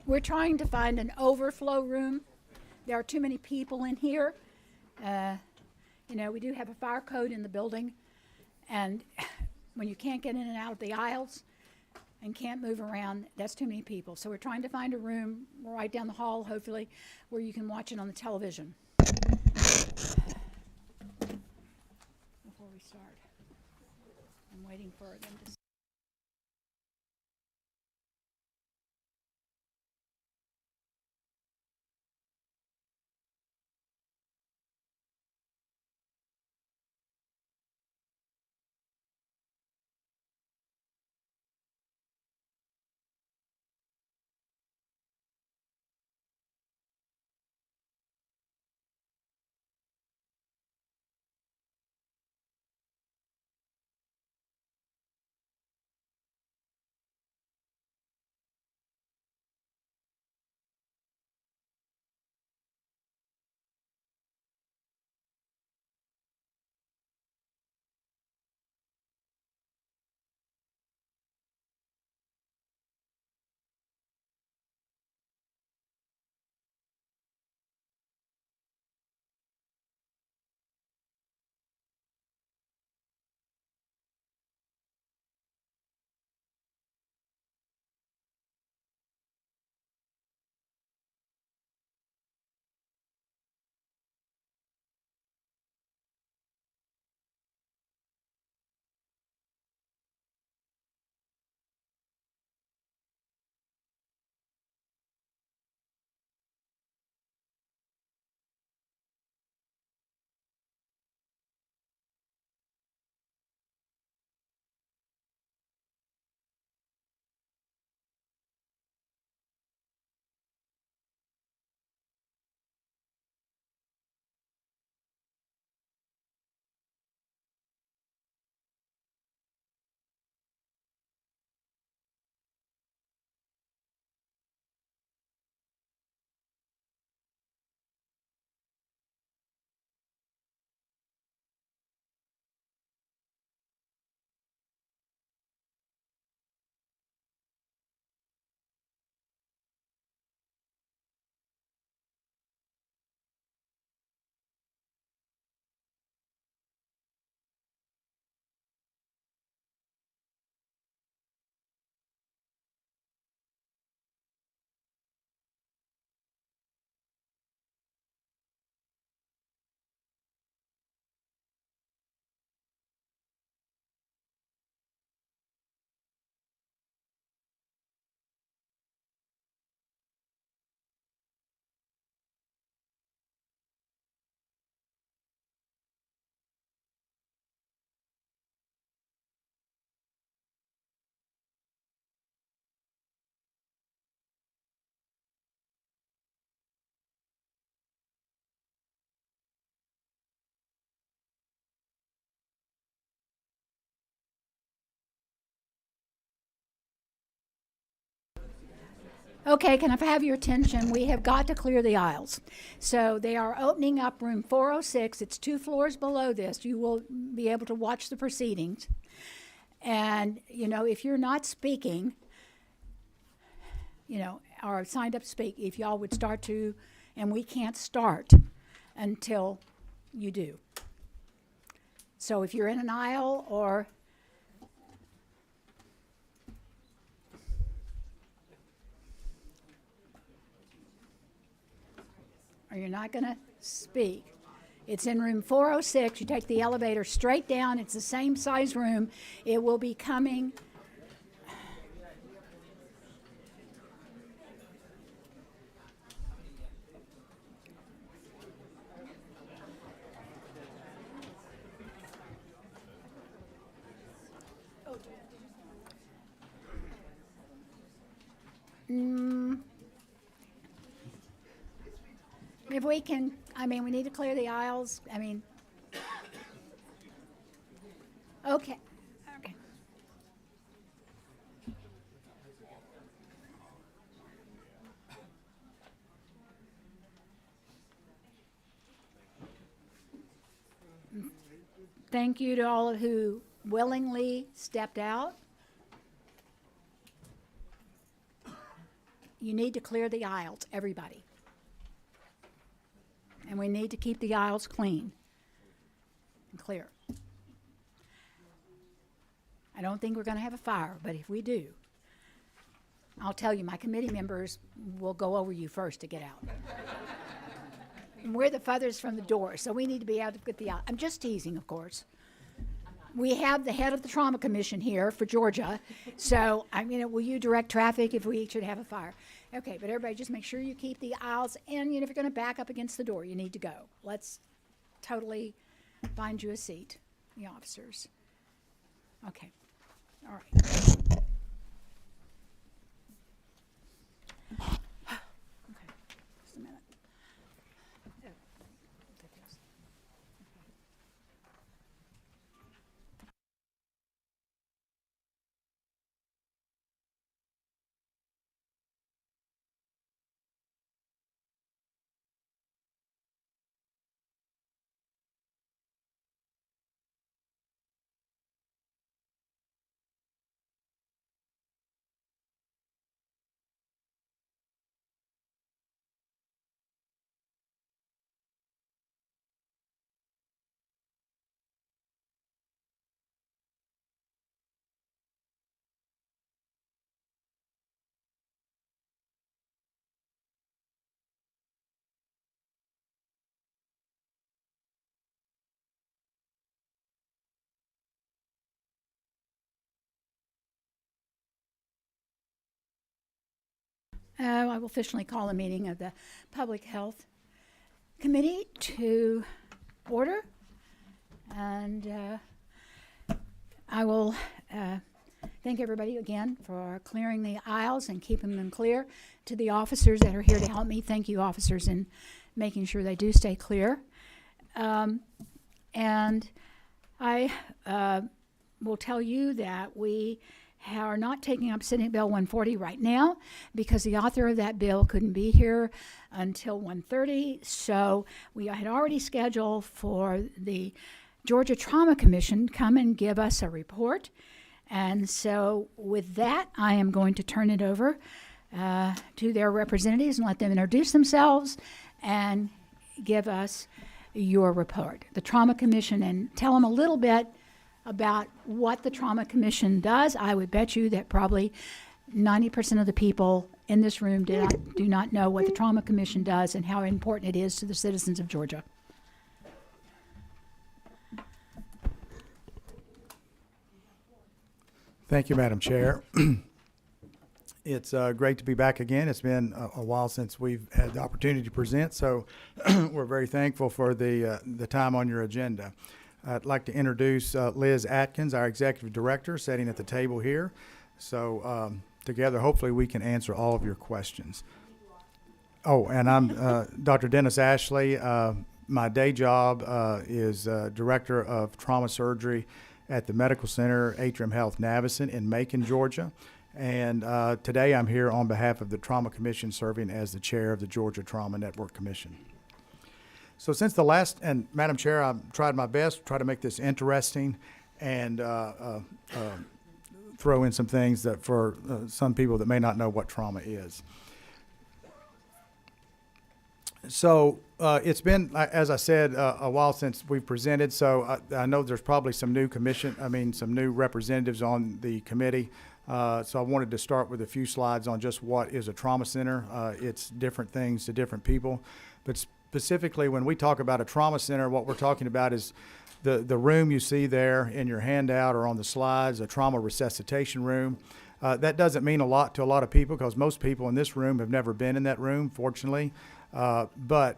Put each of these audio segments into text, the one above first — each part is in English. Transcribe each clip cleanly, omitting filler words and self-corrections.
We're trying to find an overflow room. There are too many people in here. Uh, we do have a fire code in the building, and when you can't get in and out of the aisles and can't move around, that's too many people. So we're trying to find a room right down the hall, hopefully, where you can watch it on the television. Before we start, I'm waiting for them to. Okay, can I have your attention? We have got to clear the aisles. So they are opening up room 406. It's 2 floors below this. You will be able to watch the proceedings. And, if you're not speaking, or signed up to speak, if y'all would start to, and we can't start until you do. So if you're in an aisle or you're not going to speak. It's in room 406. You take the elevator straight down. It's the same size room. It will be coming. If we can, we need to clear the aisles. Okay. Okay. Thank you to all who willingly stepped out. you need to clear the aisles, everybody. And we need to keep the aisles clean and clear. I don't think we're going to have a fire, but if we do, I'll tell you, my committee members will go over you first to get out. And we're the feathers from the door, so we need to be able to get the aisle. I'm just teasing, of course. We have the head of the Trauma Commission here for Georgia, so will you direct traffic if we should have a fire? Okay, but everybody just make sure you keep the aisles, and if you're going to back up against the door, you need to go. Let's totally find you a seat, the officers. Okay, all right. Okay, just a minute. Oh, get this. I will officially call a meeting of the Public Health Committee to order. And I will thank everybody again for clearing the aisles and keeping them clear. To the officers that are here to help me, thank you, officers, in making sure they do stay clear. And I will tell you that we are not taking up Senate Bill 140 right now because the author of that bill couldn't be here until 1:30. So we had already scheduled for the Georgia Trauma Commission come and give us a report. And so with that, I am going to turn it over to their representatives and let them introduce themselves and give us your report. The Trauma Commission, and tell them a little bit about what the Trauma Commission does. I would bet you that probably 90% of the people in this room do not know what the Trauma Commission does and how important it is to the citizens of Georgia. Thank you, Madam Chair. It's great to be back again. It's been a while since we've had the opportunity to present, so we're very thankful for the time on your agenda. I'd like to introduce Liz Atkins, our Executive Director, sitting at the table here. So together, hopefully, we can answer all of your questions. Oh, and I'm Dr. Dennis Ashley. My day job is Director of Trauma Surgery at the Medical Center Atrium Health Navicin in Macon, Georgia. And today I'm here on behalf of the Trauma Commission, serving as the chair of the Georgia Trauma Network Commission. So since the last, and Madam Chair, I've tried my best to try to make this interesting and throw in some things that for some people that may not know what trauma is. So it's been, as I said, a while since we've presented. So I know there's probably some new some new representatives on the committee. So I wanted to start with a few slides on just what is a trauma center. It's different things to different people, but specifically when we talk about a trauma center, what we're talking about is the room you see there in your handout or on the slides, a trauma resuscitation room. That doesn't mean a lot to a lot of people because most people in this room have never been in that room, fortunately. But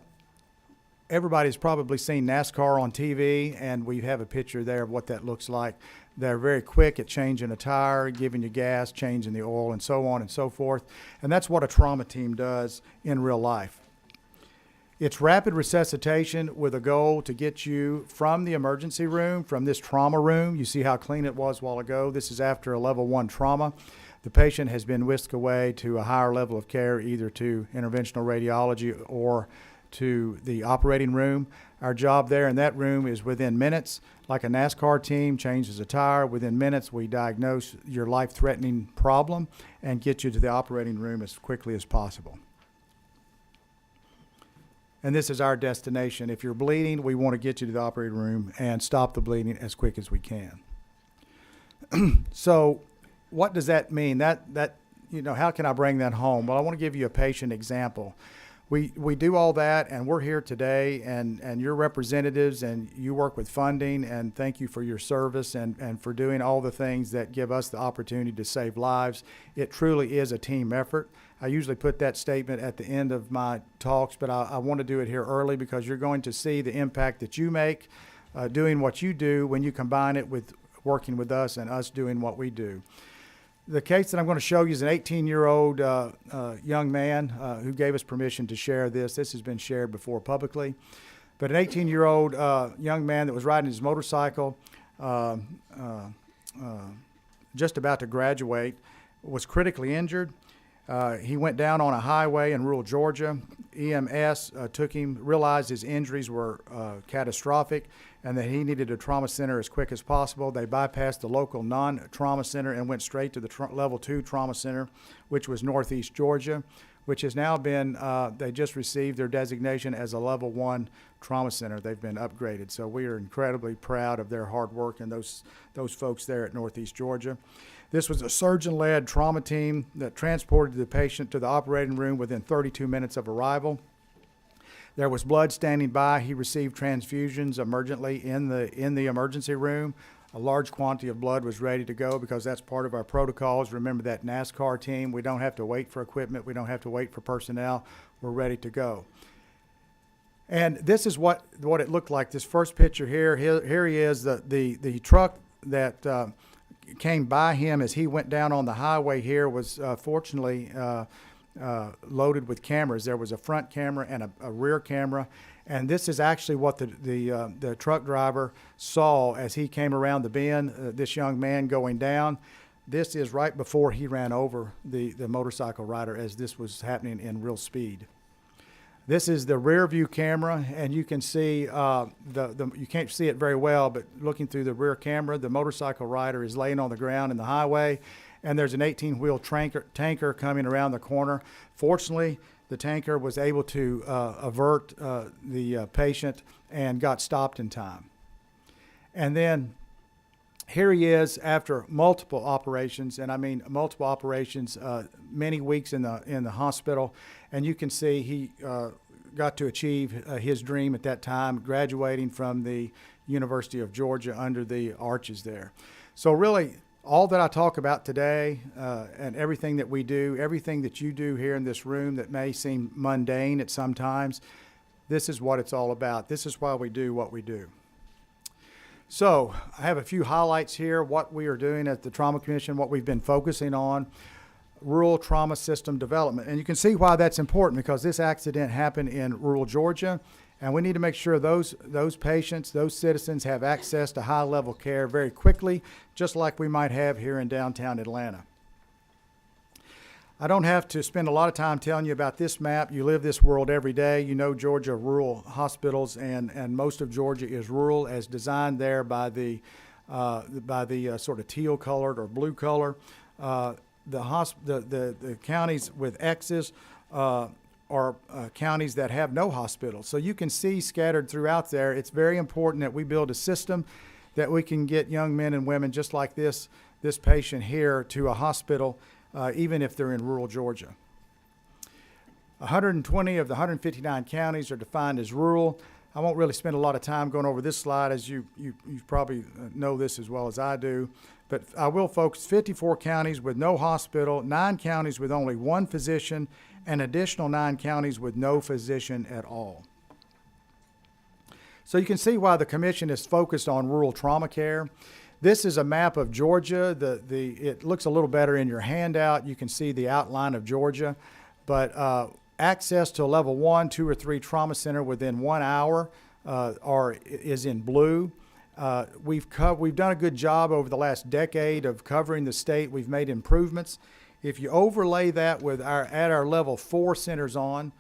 everybody's probably seen NASCAR on TV, and we have a picture there of what that looks like. They're very quick at changing a tire, giving you gas, changing the oil, and so on and so forth. And that's what a trauma team does in real life. It's rapid resuscitation with a goal to get you from the emergency room, from this trauma room. You see how clean it was a while ago. This is after a level 1 trauma. The patient has been whisked away to a higher level of care, either to interventional radiology or to the operating room. Our job there in that room is within minutes, like a NASCAR team changes a tire. Within minutes, we diagnose your life-threatening problem and get you to the operating room as quickly as possible. And this is our destination. If you're bleeding, we want to get you to the operating room and stop the bleeding as quick as we can. So what does that mean? How can I bring that home? Well, I want to give you a patient example. We do all that, and we're here today, and your representatives, and you work with funding, and thank you for your service and for doing all the things that give us the opportunity to save lives. It truly is a team effort. I usually put that statement at the end of my talks, but I want to do it here early because you're going to see the impact that you make doing what you do when you combine it with working with us and us doing what we do. The case that I'm going to show you is an 18-year-old young man who gave us permission to share this. This has been shared before publicly. But an 18-year-old young man that was riding his motorcycle, just about to graduate, was critically injured. He went down on a highway in rural Georgia. EMS took him, realized his injuries were catastrophic and that he needed a trauma center as quick as possible. They bypassed the local non-trauma center and went straight to the level 2 trauma center, which was Northeast Georgia, which has now been, they just received their designation as a level 1 trauma center. They've been upgraded. So we are incredibly proud of their hard work and those folks there at Northeast Georgia. This was a surgeon-led trauma team that transported the patient to the operating room within 32 minutes of arrival. There was blood standing by. He received transfusions emergently in the emergency room. A large quantity of blood was ready to go because that's part of our protocols. Remember that NASCAR team, we don't have to wait for equipment. We don't have to wait for personnel. We're ready to go. And this is what it looked like. This first picture here he is, the truck that came by him as he went down on the highway here was fortunately loaded with cameras. There was a front camera and a rear camera, and this is actually what the truck driver saw as he came around the bend, this young man going down. This is right before he ran over the motorcycle rider as this was happening in real speed. This is the rear view camera, and you can see you can't see it very well, but looking through the rear camera, the motorcycle rider is laying on the ground in the highway, and there's an 18-wheel tanker coming around the corner. Fortunately, the tanker was able to avert the patient and got stopped in time. And then here he is after multiple operations, and I mean multiple operations, many weeks in the hospital, and you can see he got to achieve his dream at that time, graduating from the University of Georgia under the arches there. So really, all that I talk about today and everything that we do, everything that you do here in this room that may seem mundane at some times, this is what it's all about. This is why we do what we do. So I have a few highlights here, what we are doing at the Trauma Commission, what we've been focusing on, rural trauma system development. And you can see why that's important because this accident happened in rural Georgia, and we need to make sure those patients, those citizens have access to high-level care very quickly, just like we might have here in downtown Atlanta. I don't have to spend a lot of time telling you about this map. You live this world every day. You know Georgia rural hospitals, and most of Georgia is rural as designed there by the sort of teal colored or blue color. The counties with X's are counties that have no hospitals. So you can see scattered throughout there, it's very important that we build a system that we can get young men and women just like this patient here to a hospital even if they're in rural Georgia. 120 of the 159 counties are defined as rural. I won't really spend a lot of time going over this slide, as you probably know this as well as I do, but I will focus 54 counties with no hospital, 9 counties with only 1 physician, and additional 9 counties with no physician at all. So you can see why the commission is focused on rural trauma care. This is a map of Georgia. It looks a little better in your handout. You can see the outline of Georgia, but access to a level 1, 2, or 3 trauma center within 1 hour is in blue. We've done a good job over the last decade of covering the state. We've made improvements. If you overlay that with our level 4 centers on,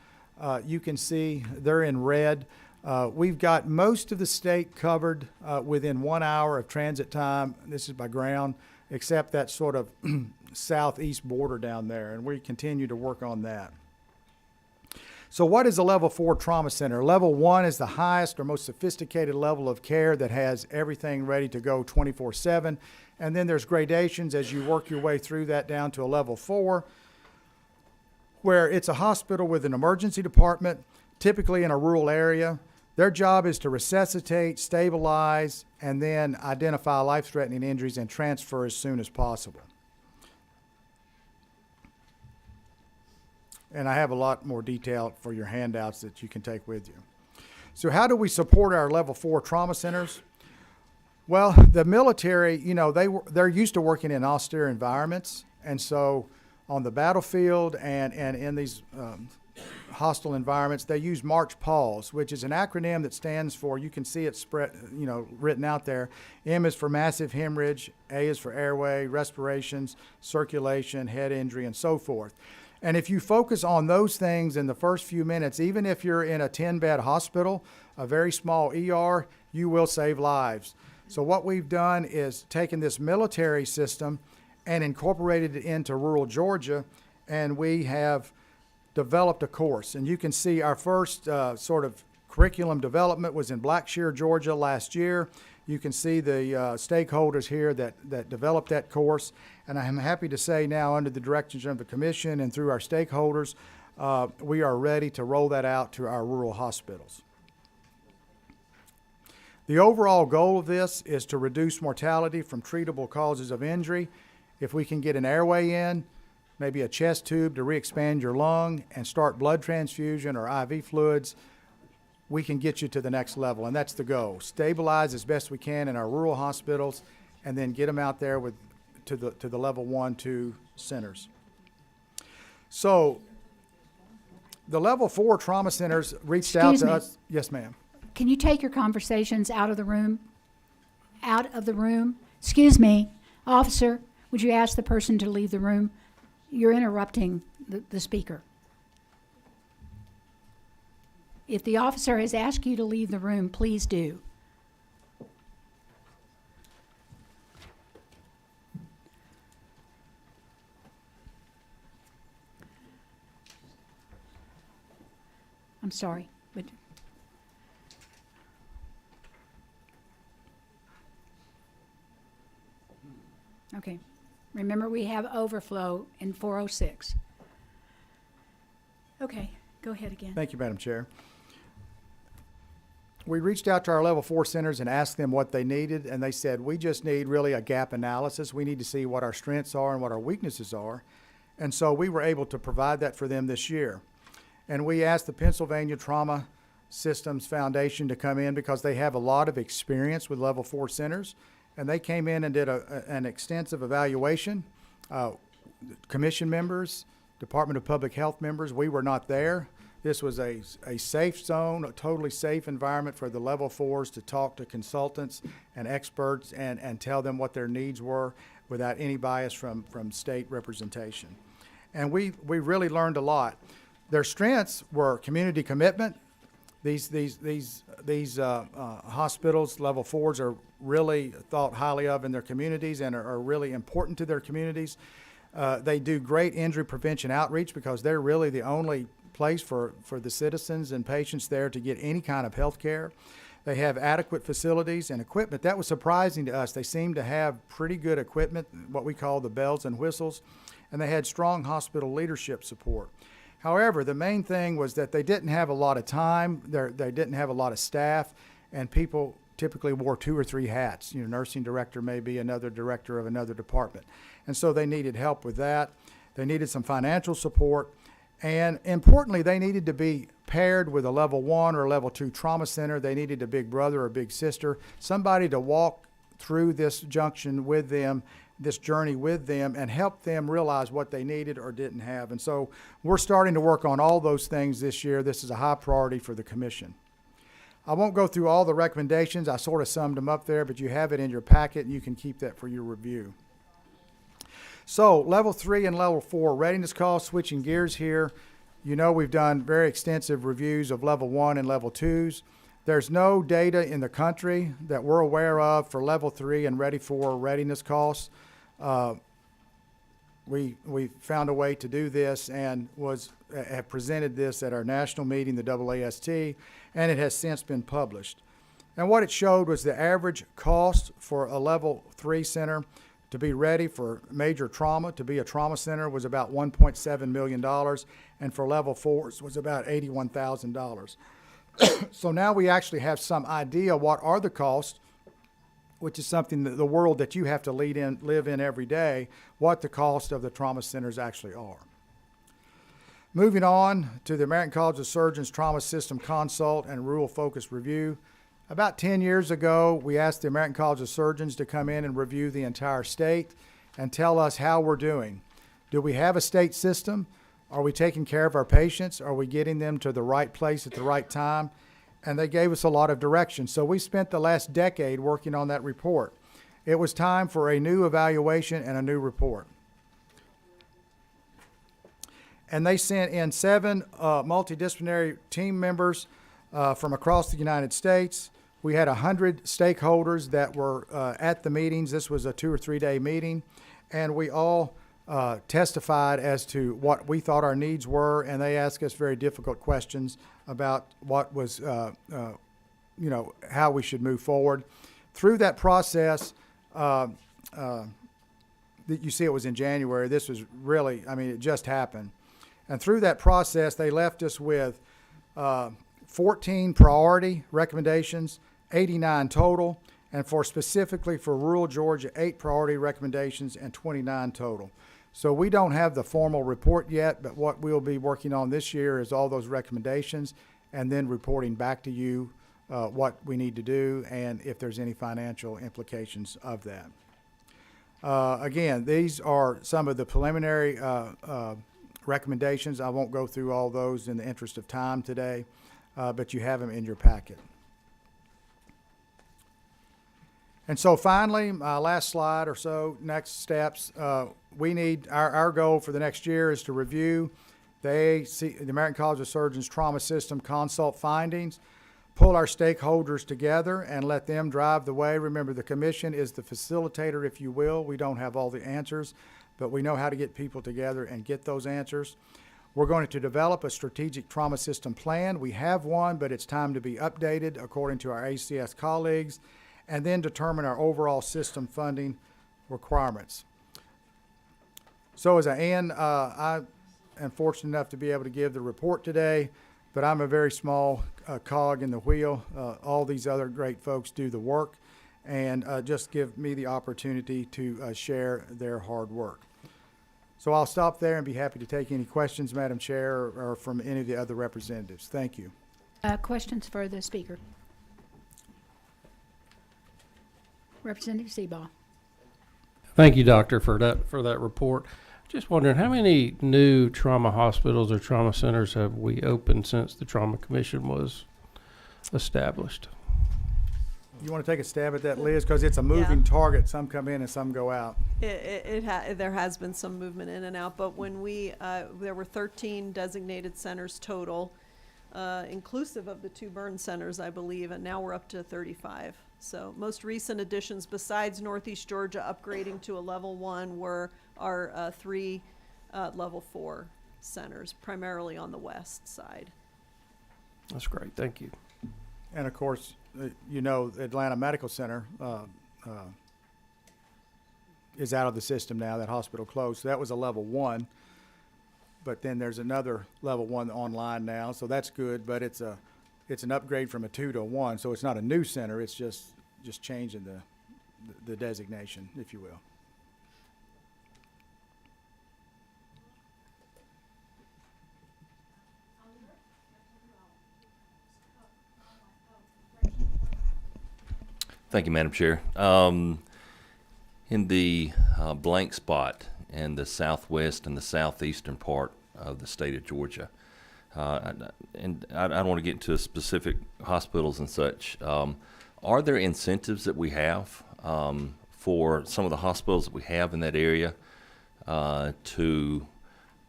You can see they're in red. We've got most of the state covered within 1 hour of transit time. This is by ground, except that sort of southeast border down there, and we continue to work on that. So what is a level 4 trauma center? Level 1 is the highest or most sophisticated level of care that has everything ready to go 24/7. And then there's gradations as you work your way through that down to a level 4, where it's a hospital with an emergency department, typically in a rural area. Their job is to resuscitate, stabilize, and then identify life-threatening injuries and transfer as soon as possible. And I have a lot more detail for your handouts that you can take with you. So how do we support our level 4 trauma centers? Well, the military, you know, they're used to working in austere environments. And so on the battlefield and in these hostile environments, they use March Pause, which is an acronym that stands for, you can see it spread, you know, written out there. M is for massive hemorrhage, A is for airway, respirations, circulation, head injury, and so forth. And if you focus on those things in the first few minutes, even if you're in a 10-bed hospital, a very small ER, you will save lives. So what we've done is taken this military system and incorporated it into rural Georgia, and we have developed a course. And you can see our first sort of curriculum development was in Blackshear, Georgia last year. You can see the stakeholders here that developed that course. And I'm happy to say now, under the direction of the commission and through our stakeholders, we are ready to roll that out to our rural hospitals. The overall goal of this is to reduce mortality from treatable causes of injury. If we can get an airway in, maybe a chest tube to re-expand your lung and start blood transfusion or IV fluids, we can get you to the next level, and that's the goal. Stabilize as best we can in our rural hospitals, and then get them out there to the level 1, 2 centers. So the level 4 trauma centers reached out to us. Yes, ma'am. Can you take your conversations out of the room? Out of the room? Excuse me, officer, would you ask the person to leave the room? You're interrupting the speaker. If the officer has asked you to leave the room, please do. I'm sorry, but okay. Remember, we have overflow in 406. Okay, go ahead again. Thank you, Madam Chair. We reached out to our level 4 centers and asked them what they needed, and they said, we just need really a gap analysis. We need to see what our strengths are and what our weaknesses are. And so we were able to provide that for them this year. And we asked the Pennsylvania Trauma Systems Foundation to come in because they have a lot of experience with level 4 centers. And they came in and did an extensive evaluation. Commission members, Department of Public Health members, we were not there. This was a safe zone, a totally safe environment for the level 4s to talk to consultants and experts and tell them what their needs were without any bias from state representation. And we really learned a lot. Their strengths were community commitment. These hospitals, level 4s, are really thought highly of in their communities and are really important to their communities. They do great injury prevention outreach because they're really the only place for the citizens and patients there to get any kind of health care. They have adequate facilities and equipment. That was surprising to us. They seem to have pretty good equipment, what we call the bells and whistles, and they had strong hospital leadership support. However, the main thing was that they didn't have a lot of time, they didn't have a lot of staff, and people typically wore 2 or 3 hats. You know, nursing director may be another director of another department. And so they needed help with that. They needed some financial support. And importantly, they needed to be paired with a level 1 or level 2 trauma center. They needed a big brother or big sister, somebody to walk through this junction with them, this journey with them, and help them realize what they needed or didn't have. And so we're starting to work on all those things this year. This is a high priority for the commission. I won't go through all the recommendations. I sort of summed them up there, but you have it in your packet and you can keep that for your review. So level 3 and level 4 readiness calls, switching gears here. You know, we've done very extensive reviews of level 1 and level 2s. There's no data in the country that we're aware of for level 3 and ready for readiness costs. We found a way to do this and have presented this at our national meeting, the AAST, and it has since been published. And what it showed was the average cost for a level 3 center to be ready for major trauma, to be a trauma center, was about $1.7 million, and for level 4s was about $81,000. So now we actually have some idea what are the costs, which is something that the world that you have to live in every day, what the cost of the trauma centers actually are. Moving on to the American College of Surgeons Trauma System Consult and Rural Focus Review. About 10 years ago, we asked the American College of Surgeons to come in and review the entire state and tell us how we're doing. Do we have a state system? Are we taking care of our patients? Are we getting them to the right place at the right time? And they gave us a lot of direction. So we spent the last decade working on that report. It was time for a new evaluation and a new report. And they sent in 7 multidisciplinary team members from across the United States. We had 100 stakeholders that were at the meetings. This was a 2 or 3 day meeting. And we all testified as to what we thought our needs were, and they asked us very difficult questions about what was, how we should move forward. Through that process, you see it was in January. This was really, it just happened. And through that process, they left us with 14 priority recommendations, 89 total, and specifically for rural Georgia, 8 priority recommendations and 29 total. So we don't have the formal report yet, but what we'll be working on this year is all those recommendations and then reporting back to you what we need to do and if there's any financial implications of that. Again, these are some of the preliminary recommendations. I won't go through all those in the interest of time today, but you have them in your packet. And so finally, last slide or so, next steps. We need, our goal for the next year is to review the American College of Surgeons Trauma System Consult findings, pull our stakeholders together and let them drive the way. Remember, the commission is the facilitator, if you will. We don't have all the answers, but we know how to get people together and get those answers. We're going to develop a strategic trauma system plan. We have one, but it's time to be updated according to our ACS colleagues, and then determine our overall system funding requirements. So as I end, I am fortunate enough to be able to give the report today, but I'm a very small cog in the wheel. All these other great folks do the work, and just give me the opportunity to share their hard work. So I'll stop there and be happy to take any questions, Madam Chair, or from any of the other representatives. Thank you. Questions for the speaker? Representative Seabaugh. Thank you, Doctor, for that report. Just wondering, how many new trauma hospitals or trauma centers have we opened since the Trauma Commission was established? You want to take a stab at that, Liz? Because it's a moving target. Some come in and some go out. There has been some movement in and out, but when there were 13 designated centers total, inclusive of the 2 burn centers, I believe, and now we're up to 35. So most recent additions besides Northeast Georgia upgrading to a level 1 were our 3 level 4 centers, primarily on the west side. That's great. Thank you. And of course, Atlanta Medical Center is out of the system now. That hospital closed. So that was a level 1. But then there's another level 1 online now. So that's good. But it's an upgrade from a 2 to a 1. So it's not a new center. It's just changing the designation, if you will. Thank you, Madam Chair. In the blank spot in the southwest and the southeastern part of the state of Georgia, and I don't want to get into specific hospitals and such, are there incentives that we have for some of the hospitals that we have in that area to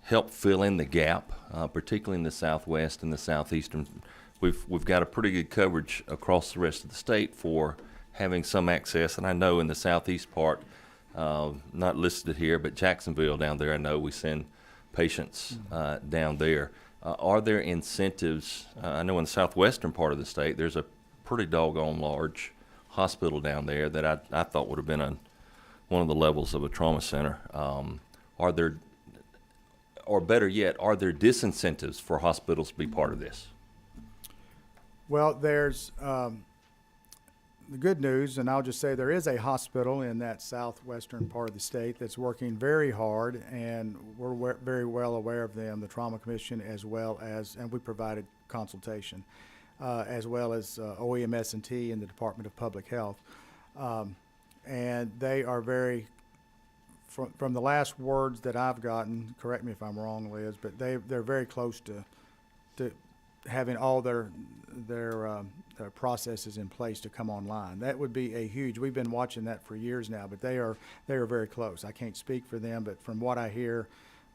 help fill in the gap, particularly in the southwest and the southeastern. We've got a pretty good coverage across the rest of the state for having some access, and I know in the southeast part, not listed here, but Jacksonville down there, I know we send patients down there. Are there incentives? I know in the southwestern part of the state, there's a pretty doggone large hospital down there that I thought would have been one of the levels of a trauma center. Are there, or better yet, are there disincentives for hospitals to be part of this? Well, there's the good news, and I'll just say there is a hospital in that southwestern part of the state that's working very hard, and we're very well aware of them, the Trauma Commission, as well as, and we provided consultation, as well as OEMS&T and the Department of Public Health. And they are very, from the last words that I've gotten, correct me if I'm wrong, Liz, but they're very close to having all their processes in place to come online. That would be a huge, we've been watching that for years now, but they are very close. I can't speak for them, but from what I hear,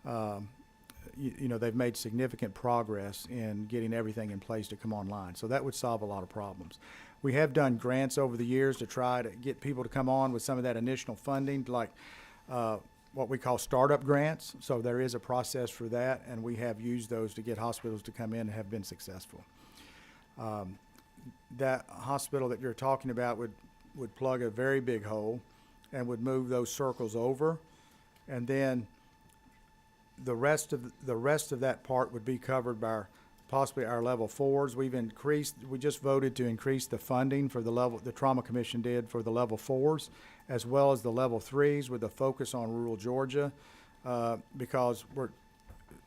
you know, they've made significant progress in getting everything in place to come online. So that would solve a lot of problems. We have done grants over the years to try to get people to come on with some of that initial funding, like what we call startup grants. So there is a process for that, and we have used those to get hospitals to come in and have been successful. That hospital that you're talking about would plug a very big hole and would move those circles over, and then the rest of that part would be covered by possibly our level 4s. We just voted to increase the funding for the Trauma Commission did for the level 4s, as well as the level 3s with a focus on rural Georgia, because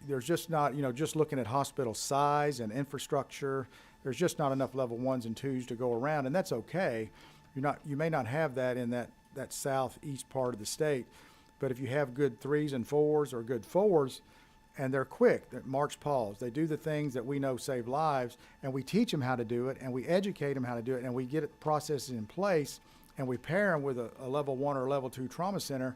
there's just not, you know, just looking at hospital size and infrastructure, there's just not enough level 1s and 2s to go around, and that's okay. You may not have that in that southeast part of the state, but if you have good 3s and 4s or good 4s, and they're quick, they're march pause, they do the things that we know save lives, and we teach them how to do it, and we educate them how to do it, and we get processes in place, and we pair them with a level 1 or level 2 trauma center,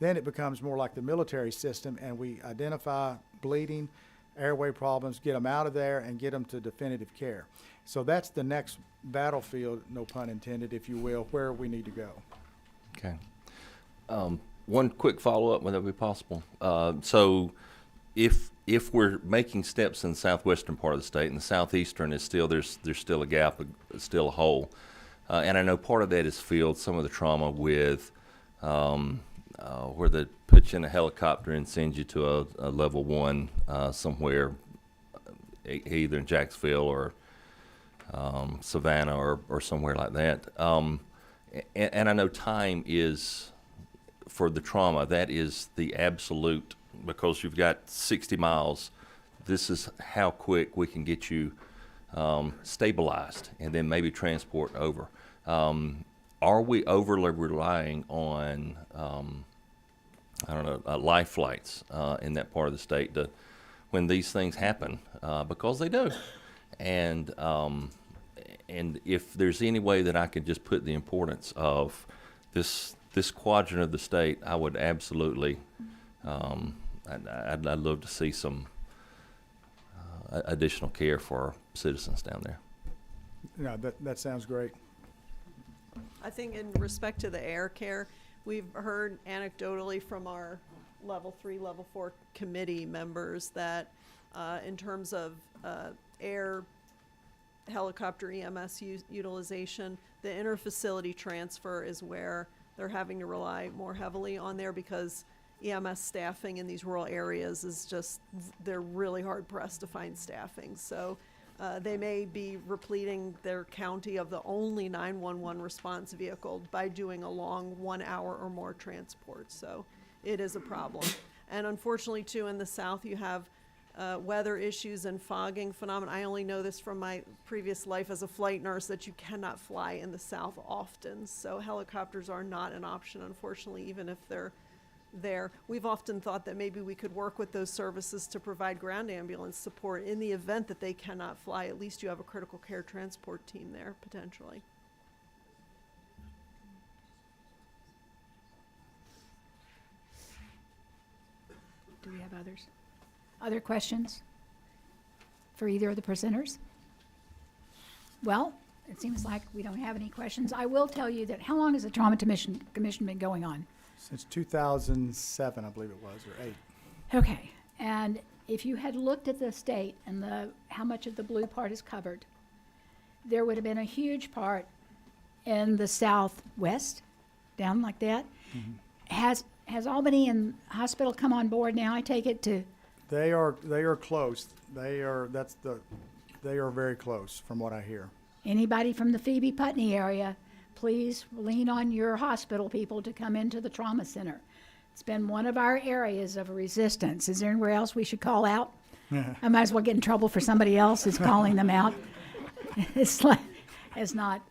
then it becomes more like the military system, and we identify bleeding, airway problems, get them out of there, and get them to definitive care. So that's the next battlefield, no pun intended, if you will, where we need to go. Okay. One quick follow-up, would that be possible? So if we're making steps in the southwestern part of the state, and the southeastern is still, there's still a gap, still a hole, and I know part of that is filled, some of the trauma with where they put you in a helicopter and send you to a level 1 somewhere, either in Jacksonville or Savannah or somewhere like that. And I know time is, for the trauma, that is the absolute, because you've got 60 miles, this is how quick we can get you stabilized and then maybe transport over. Are we overly relying on, I don't know, life flights in that part of the state when these things happen? Because they do. And if there's any way that I could just put the importance of this quadrant of the state, I would absolutely, I'd love to see some additional care for our citizens down there. Yeah, that sounds great. I think in respect to the air care, we've heard anecdotally from our level 3, level 4 committee members that in terms of air helicopter EMS utilization, the interfacility transfer is where they're having to rely more heavily on there, because EMS staffing in these rural areas is just, they're really hard pressed to find staffing. So they may be repleting their county of the only 911 response vehicle by doing a long 1 hour or more transport. So it is a problem. And unfortunately too, in the south, you have weather issues and fogging phenomena. I only know this from my previous life as a flight nurse, that you cannot fly in the south often. So helicopters are not an option, unfortunately, even if they're there. We've often thought that maybe we could work with those services to provide ground ambulance support in the event that they cannot fly. At least you have a critical care transport team there, potentially. Do we have others? Other questions for either of the presenters? Well, it seems like we don't have any questions. I will tell you that, how long has the Trauma Commission been going on? Since 2007, I believe it was, or 8. Okay, and if you had looked at the state and how much of the blue part is covered, there would have been a huge part in the southwest, down like that. Has Albany and Hospital come on board now, I take it, to, They are close. They are very close from what I hear. anybody from the Phoebe Putney area, please lean on your hospital people to come into the trauma center. It's been one of our areas of resistance. Is there anywhere else we should call out? I might as well get in trouble for somebody else who's calling them out. It's like, it's not.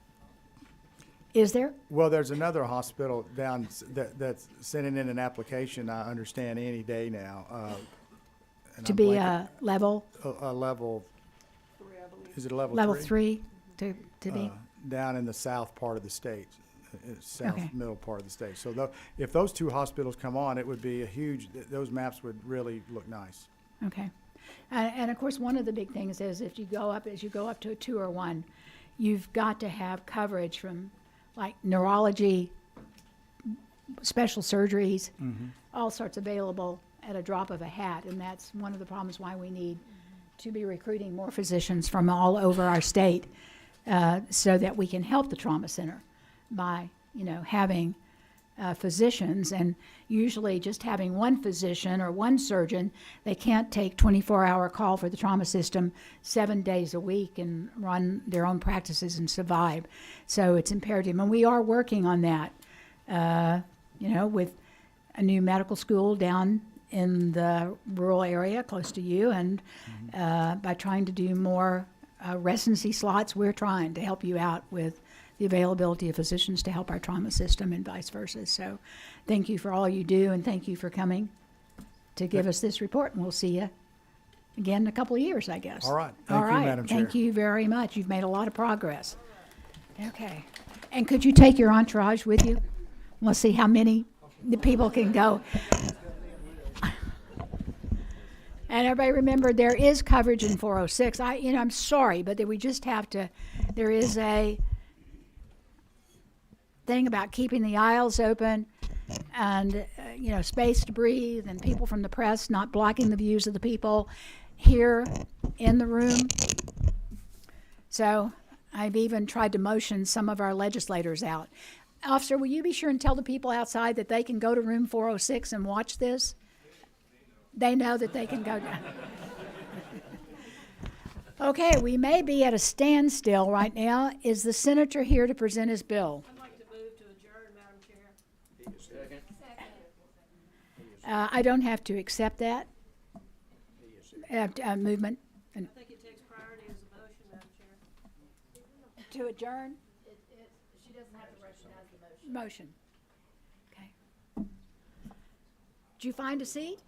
Is there? Well, there's another hospital down that's sending in an application, I understand, any day now. And To I'm be blanking- a level, a level, is it a level 3? level 3 to be? Down in the south part of the state, south Okay. middle part of the state. So if those two hospitals come on, it would be a huge, those maps would really look nice. Okay. And of course, one of the big things is if you go up, as you go up to a 2 or 1, you've got to have coverage from like neurology, special surgeries, all sorts available at a drop of a hat. And that's one of the problems why we need to be recruiting more physicians from all over our state, so that we can help the trauma center by, having physicians, and usually just having one physician or one surgeon. They can't take 24-hour call for the trauma system 7 days a week and run their own practices and survive. So it's imperative, and we are working on that, with a new medical school down in the rural area close to you, and by trying to do more residency slots, we're trying to help you out with the availability of physicians to help our trauma system and vice versa. So thank you for all you do, and thank you for coming to give us this report, and we'll see you again in a couple of years, I guess. All right. All Thank you, right. Madam Chair. Thank you very much. You've made a lot of progress. Okay. And could you take your entourage with you? We'll see how many the people can go. And everybody remember, there is coverage in 406. I'm sorry, but we just have to, there is a thing about keeping the aisles open and, space to breathe, and people from the press not blocking the views of the people here in the room. So I've even tried to motion some of our legislators out. Officer, will you be sure and tell the people outside that they can go to room 406 and watch this? They know that they can go down. Okay, we may be at a standstill right now. Is the senator here to present his bill? I'd like to move to adjourn, Madam Chair. I don't have to accept that movement I think it takes priority as a motion, Madam Chair. to adjourn. She doesn't have to recognize the motion. Okay. Did you find a seat?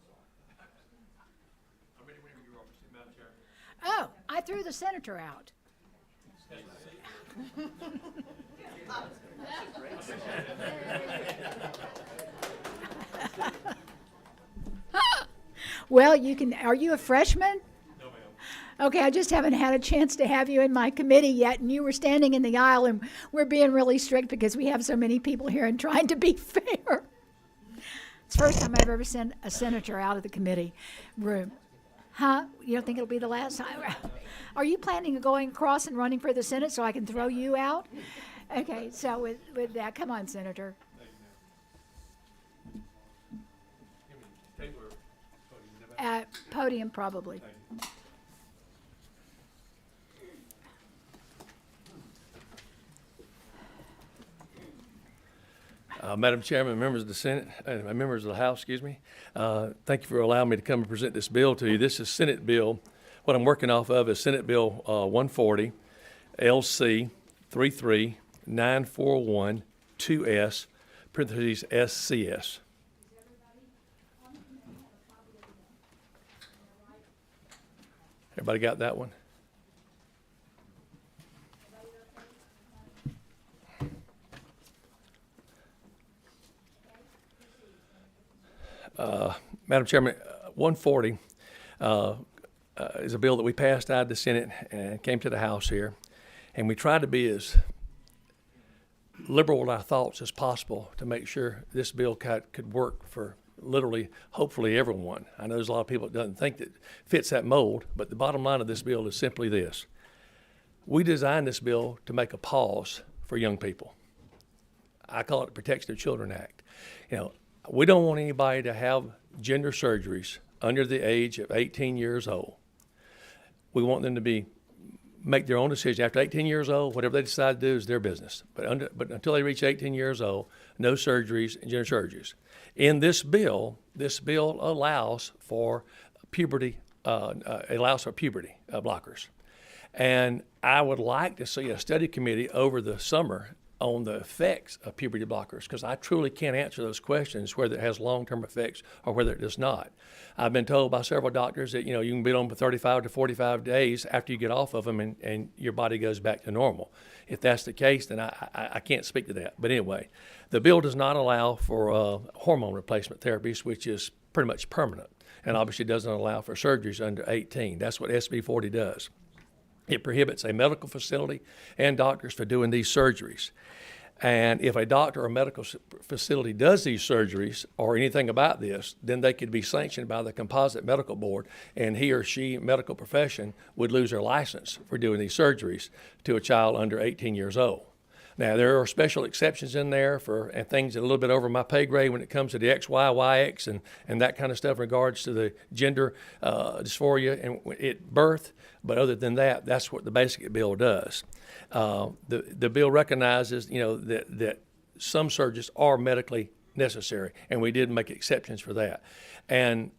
Oh, I threw the senator out. Well, are you a freshman? No, ma'am. Okay, I just haven't had a chance to have you in my committee yet, and you were standing in the aisle, and we're being really strict because we have so many people here and trying to be fair. It's the first time I've ever sent a senator out of the committee room. Huh? You don't think it'll be the last time? Are you planning on going across and running for the Senate so I can throw you out? Okay, so with that, come on, Senator. Podium, probably. Madam Chairman, members of the Senate, members of the House, excuse me, thank you for allowing me to come and present this bill to you. This is Senate Bill. What I'm working off of is Senate Bill 140, LC 33941 2S, parentheses SCS. Everybody got that one? Madam Chairman, 140 is a bill that we passed out of the Senate and came to the House here. And we tried to be as liberal with our thoughts as possible to make sure this bill could work for literally, hopefully, everyone. I know there's a lot of people that doesn't think that fits that mold, but the bottom line of this bill is simply this. We designed this bill to make a pause for young people. I call it the Protection of Children Act. You know, we don't want anybody to have gender surgeries under the age of 18 years old. We want them to make their own decision. After 18 years old, whatever they decide to do is their business. But until they reach 18 years old, no surgeries and gender surgeries. In this bill allows for puberty blockers. And I would like to see a study committee over the summer on the effects of puberty blockers, because I truly can't answer those questions, whether it has long-term effects or whether it does not. I've been told by several doctors that, you know, you can be on them for 35 to 45 days after you get off of them and your body goes back to normal. If that's the case, then I can't speak to that. But anyway, the bill does not allow for hormone replacement therapies, which is pretty much permanent, and obviously doesn't allow for surgeries under 18. That's what SB 40 does. It prohibits a medical facility and doctors from doing these surgeries. And if a doctor or medical facility does these surgeries or anything about this, then they could be sanctioned by the Composite Medical Board, and he or she, medical profession, would lose their license for doing these surgeries to a child under 18 years old. Now, there are special exceptions in there for and things that are a little bit over my pay grade when it comes to the XYYX and that kind of stuff in regards to the gender dysphoria and at birth. But other than that, that's what the basic bill does. The bill recognizes, you know, that some surgeries are medically necessary, and we did make exceptions for that. And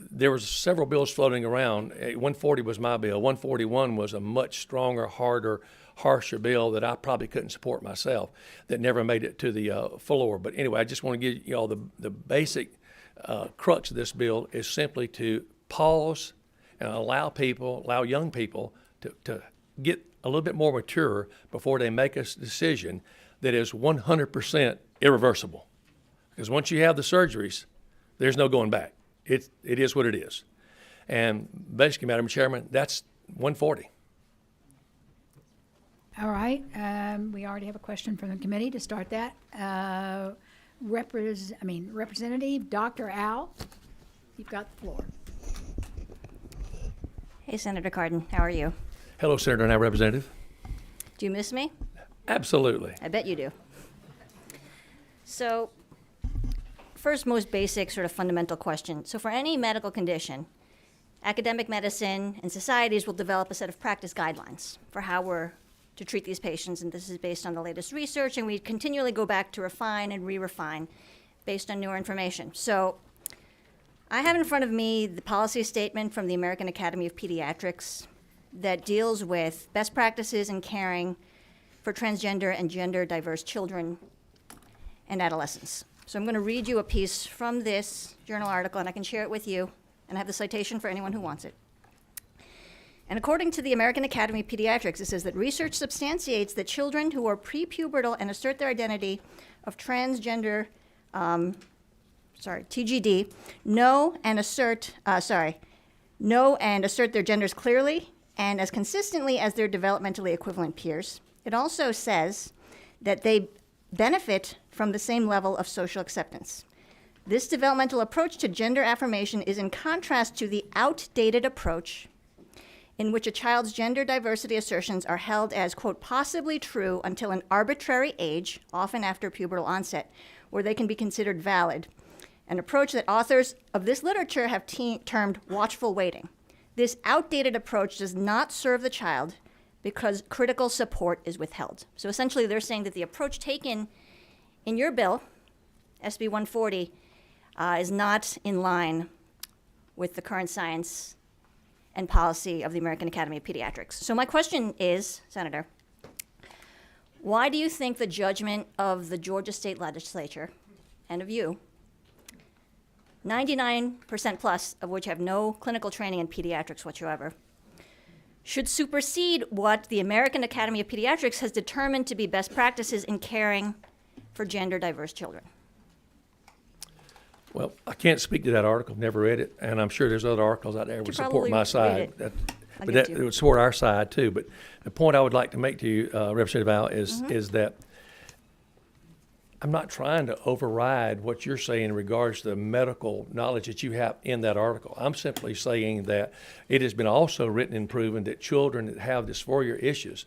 there was several bills floating around. 140 was my bill. 141 was a much stronger, harder, harsher bill that I probably couldn't support myself, that never made it to the floor. But anyway, I just want to give you all the basic crux of this bill is simply to pause and allow young people to get a little bit more mature before they make a decision that is 100% irreversible. Because once you have the surgeries, there's no going back. It is what it is. And basically, Madam Chairman, that's 140. All right, we already have a question from the committee to start that. Representative Dr. Al, you've got the floor. Hey, Senator Cardin, how are you? Hello, Senator and Representative. Do you miss me? Absolutely. I bet you do. So, first, most basic sort of fundamental question. So for any medical condition, academic medicine and societies will develop a set of practice guidelines for how we're to treat these patients, and this is based on the latest research, and we continually go back to refine and re-refine based on newer information. So I have in front of me the policy statement from the American Academy of Pediatrics that deals with best practices in caring for transgender and gender diverse children and adolescents. So I'm going to read you a piece from this journal article, and I can share it with you, and I have the citation for anyone who wants it. And according to the American Academy of Pediatrics, it says that research substantiates that children who are prepubertal and assert their identity of transgender, TGD, know and assert their genders clearly and as consistently as their developmentally equivalent peers. It also says that they benefit from the same level of social acceptance. This developmental approach to gender affirmation is in contrast to the outdated approach in which a child's gender diversity assertions are held as, quote, possibly true until an arbitrary age, often after pubertal onset, where they can be considered valid, an approach that authors of this literature have termed watchful waiting. This outdated approach does not serve the child because critical support is withheld. So essentially, they're saying that the approach taken in your bill, SB 140, is not in line with the current science and policy of the American Academy of Pediatrics. So my question is, Senator, why do you think the judgment of the Georgia State Legislature and of you, 99% plus of which have no clinical training in pediatrics whatsoever, should supersede what the American Academy of Pediatrics has determined to be best practices in caring for gender diverse children? Well, I can't speak to that article, never read it, and I'm sure there's other articles out there that would support probably my read side. it. I'll But get that you. would support our side too. But the point I would like to make to you, Representative Al, is that I'm not trying to override what you're saying in regards to the medical knowledge that you have in that article. I'm simply saying that it has been also written and proven that children that have dysphoria issues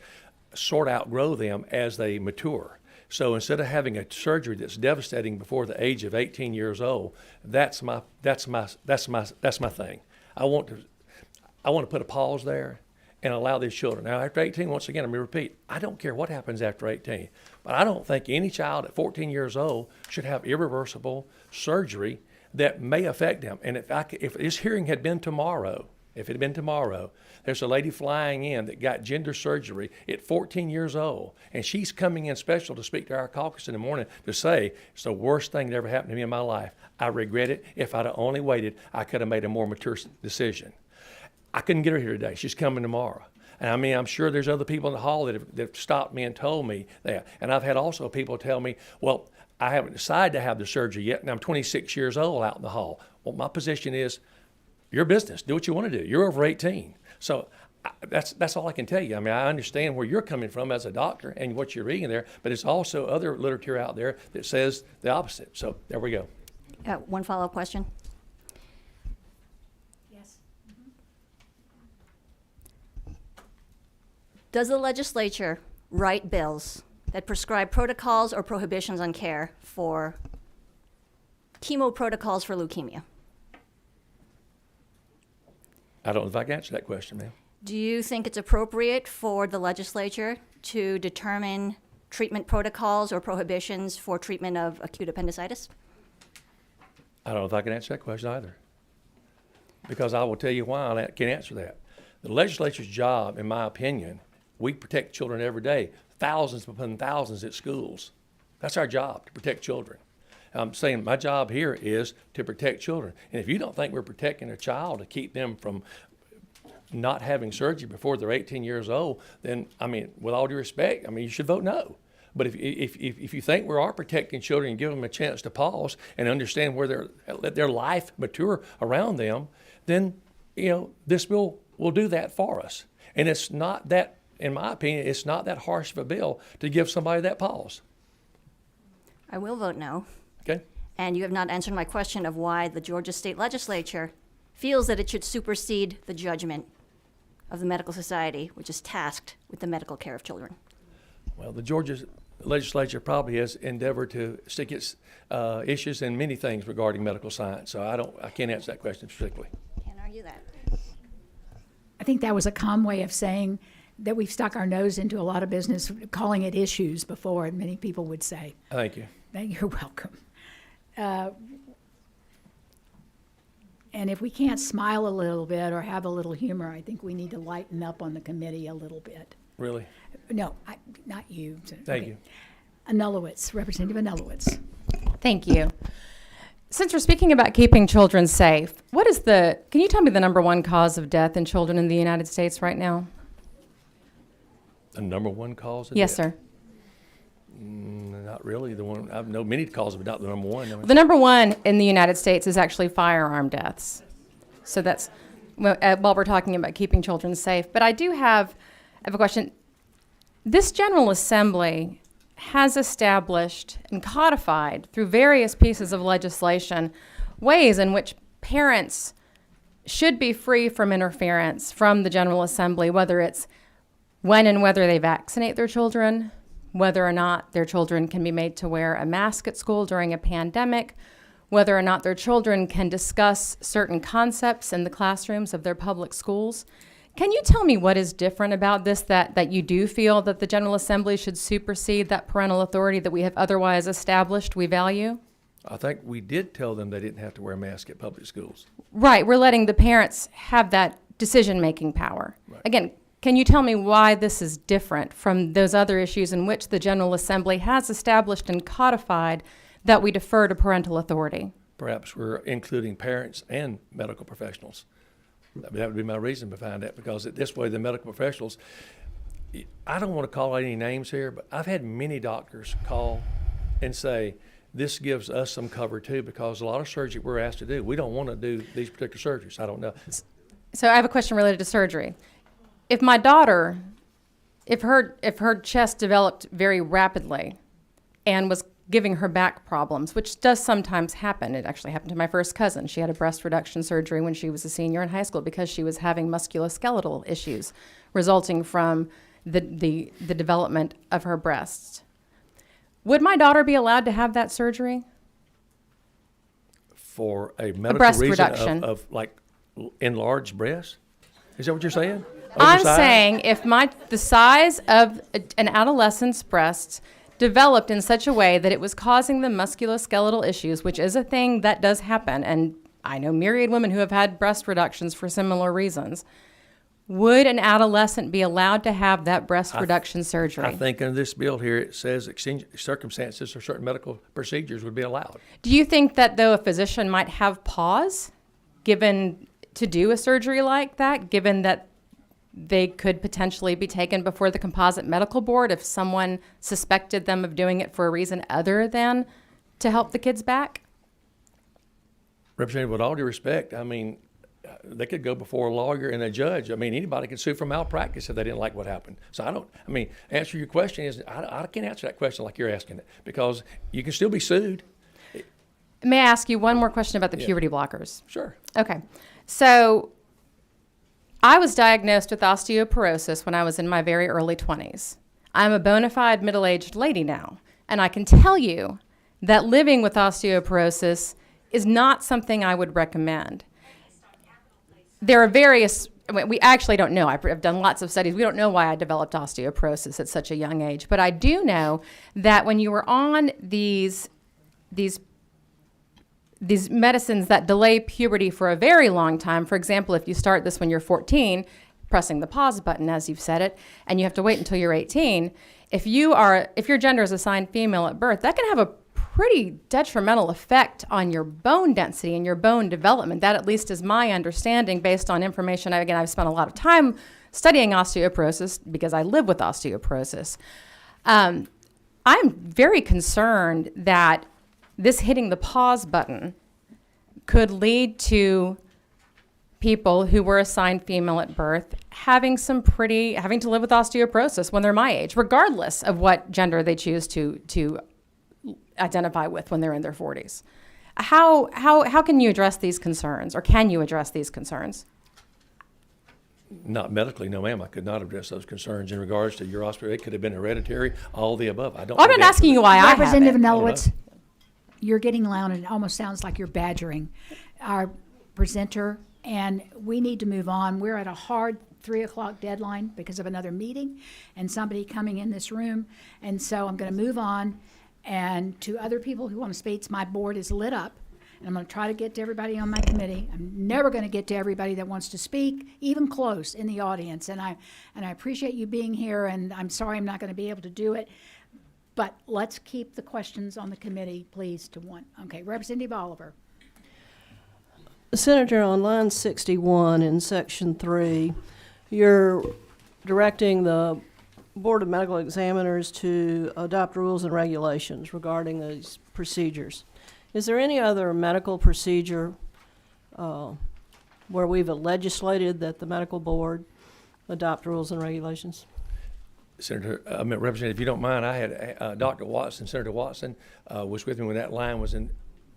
sort of outgrow them as they mature. So instead of having a surgery that's devastating before the age of 18 years old, that's my thing. I want to put a pause there and allow these children. Now, after 18, once again, I'm going to repeat, I don't care what happens after 18, but I don't think any child at 14 years old should have irreversible surgery that may affect them. And if this hearing had been tomorrow, there's a lady flying in that got gender surgery at 14 years old, and she's coming in special to speak to our caucus in the morning to say, it's the worst thing that ever happened to me in my life. I regret it. If I'd have only waited, I could have made a more mature decision. I couldn't get her here today. She's coming tomorrow. And I mean, I'm sure there's other people in the hall that have stopped me and told me that. And I've had also people tell me, well, I haven't decided to have the surgery yet, and I'm 26 years old out in the hall. Well, my position is, your business. Do what you want to do. You're over 18. So that's all I can tell you. I mean, I understand where you're coming from as a doctor and what you're reading there, but it's also other literature out there that says the opposite. So there we go. One follow-up question. Yes. Does the legislature write bills that prescribe protocols or prohibitions on care for chemo protocols for leukemia? I don't know if I can answer that question, ma'am. Do you think it's appropriate for the legislature to determine treatment protocols or prohibitions for treatment of acute appendicitis? I don't know if I can answer that question either. Because I will tell you why I can't answer that. The legislature's job, in my opinion, we protect children every day, thousands upon thousands at schools. That's our job, to protect children. I'm saying my job here is to protect children. And if you don't think we're protecting a child to keep them from not having surgery before they're 18 years old, then, I mean, with all due respect, I mean, you should vote no. But if you think we are protecting children and give them a chance to pause and understand where let their life mature around them, then, you know, this bill will do that for us. And it's not that, in my opinion, it's not that harsh of a bill to give somebody that pause. I will vote no. Okay? And you have not answered my question of why the Georgia State Legislature feels that it should supersede the judgment of the Medical Society, which is tasked with the medical care of children. Well, the Georgia legislature probably has endeavored to stick its issues in many things regarding medical science. So I can't answer that question specifically. Can't argue that. I think that was a calm way of saying that we've stuck our nose into a lot of business, calling it issues before, and many people would say. Thank you. You're welcome. And if we can't smile a little bit or have a little humor, I think we need to lighten up on the committee a little bit. Really? No, not you. Thank you. Anulowitz, Representative Anulowitz. Thank you. Since we're speaking about keeping children safe, can you tell me the number one cause of death in children in the United States right now? The number one cause of Yes, death? sir. Not really. The one I know many causes, but not the number one. The number one in the United States is actually firearm deaths. So that's, while we're talking about keeping children safe. But I have a question. This General Assembly has established and codified through various pieces of legislation ways in which parents should be free from interference from the General Assembly, whether it's when and whether they vaccinate their children, whether or not their children can be made to wear a mask at school during a pandemic, whether or not their children can discuss certain concepts in the classrooms of their public schools. Can you tell me what is different about this that you do feel that the General Assembly should supersede that parental authority that we have otherwise established we value? I think we did tell them they didn't have to wear a mask at public schools. Right, we're letting the parents have that decision-making power. Right. Again, can you tell me why this is different from those other issues in which the General Assembly has established and codified that we defer to parental authority? Perhaps we're including parents and medical professionals. That would be my reason behind that, because this way the medical professionals, I don't want to call out any names here, but I've had many doctors call and say, this gives us some cover too, because a lot of surgery we're asked to do, we don't want to do these particular surgeries. I don't know. So I have a question related to surgery. If my daughter, if her chest developed very rapidly and was giving her back problems, which does sometimes happen. It actually happened to my first cousin. She had a breast reduction surgery when she was a senior in high school because she was having musculoskeletal issues resulting from the development of her breasts. Would my daughter be allowed to have that surgery? For a medical breast reason reduction. of like enlarged breasts? Is that what you're saying? I'm Oversized? saying if the size of an adolescent's breasts developed in such a way that it was causing them musculoskeletal issues, which is a thing that does happen, and I know myriad women who have had breast reductions for similar reasons, would an adolescent be allowed to have that breast reduction surgery? I think in this bill here, it says circumstances or certain medical procedures would be allowed. Do you think that, though, a physician might have pause given to do a surgery like that, given that they could potentially be taken before the composite medical board if someone suspected them of doing it for a reason other than to help the kids back? Representative, with all due respect, I mean, they could go before a lawyer and a judge. I mean, anybody could sue for malpractice if they didn't like what happened. So answer your question is, I can't answer that question like you're asking it, because you can still be sued. May I ask you one more question about the puberty blockers? Sure. Okay. So I was diagnosed with osteoporosis when I was in my very early 20s. I'm a bona fide middle-aged lady now, and I can tell you that living with osteoporosis is not something I would recommend. There are we actually don't know. I've done lots of studies. We don't know why I developed osteoporosis at such a young age, but I do know that when you were on these medicines that delay puberty for a very long time, for example, if you start this when you're 14, pressing the pause button as you've said it, and you have to wait until you're 18, if your gender is assigned female at birth, that can have a pretty detrimental effect on your bone density and your bone development. That at least is my understanding based on information. Again, I've spent a lot of time studying osteoporosis because I live with osteoporosis. I'm very concerned that this hitting the pause button could lead to people who were assigned female at birth having to live with osteoporosis when they're my age, regardless of what gender they choose to identify with when they're in their 40s. How can you address these concerns, or can you address these concerns? Not medically, no, ma'am. I could not address those concerns in regards to your osteoporosis. It could have been hereditary, all the above. I don't. I'm not asking you why I have Representative it. Nelowitz, you're getting loud and it almost sounds like you're badgering our presenter, and we need to move on. We're at a hard 3 o'clock deadline because of another meeting and somebody coming in this room. And so I'm going to move on. And to other people who want to speak, my board is lit up. And I'm going to try to get to everybody on my committee. I'm never going to get to everybody that wants to speak, even close in the audience. And I appreciate you being here, and I'm sorry I'm not going to be able to do it. But let's keep the questions on the committee, please, to one. Okay, Representative Oliver. Senator, on line 61 in section 3, you're directing the Board of Medical Examiners to adopt rules and regulations regarding these procedures. Is there any other medical procedure where we've legislated that the medical board adopt rules and regulations? Representative, if you don't mind, I had Dr. Watson, Senator Watson, was with me when that line was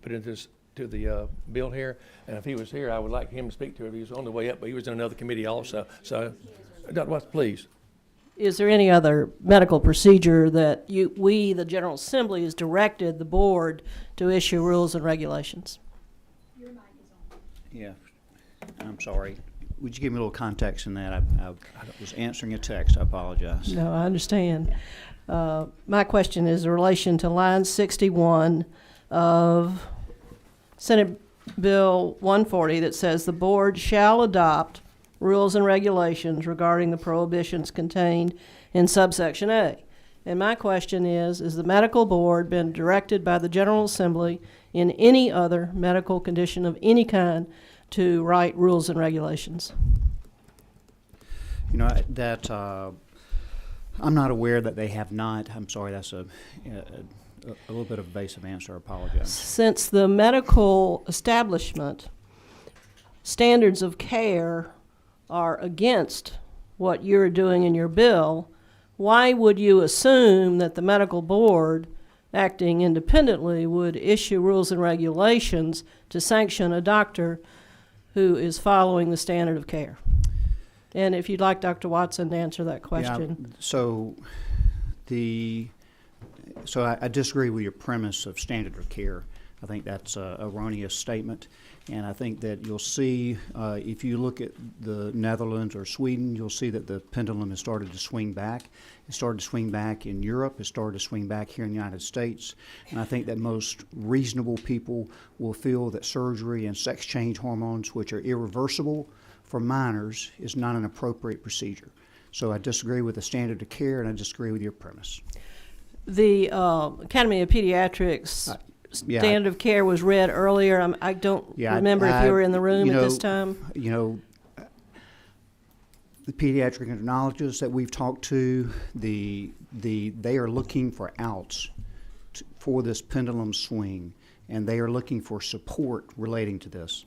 put into the bill here. And if he was here, I would like him to speak to it. He was on the way up, but he was in another committee also. So, Dr. Watson, please. Is there any other medical procedure that we, the General Assembly, has directed the board to issue rules and regulations? Yeah, I'm sorry. Would you give me a little context in that? I was answering a text. I apologize. No, I understand. My question is in relation to line 61 of Senate Bill 140 that says the board shall adopt rules and regulations regarding the prohibitions contained in subsection A. And my question is the medical board been directed by the General Assembly in any other medical condition of any kind to write rules and regulations? You know, that I'm not aware that they have not. I'm sorry, that's a a little bit of evasive answer. I apologize. Since the medical establishment standards of care are against what you're doing in your bill, why would you assume that the medical board, acting independently, would issue rules and regulations to sanction a doctor who is following the standard of care? And if you'd like Dr. Watson to answer that question. Yeah, so I disagree with your premise of standard of care. I think that's a erroneous statement. And I think that you'll see, if you look at the Netherlands or Sweden, you'll see that the pendulum has started to swing back. It started to swing back in Europe. It started to swing back here in the United States. And I think that most reasonable people will feel that surgery and sex change hormones, which are irreversible for minors, is not an appropriate procedure. So I disagree with the standard of care, and I disagree with your premise. The Academy of Pediatrics Yeah, standard of care was read earlier. I don't remember if you were in the room at this time. You know, the pediatric endocrinologists that we've talked to, they are looking for outs for this pendulum swing, and they are looking for support relating to this.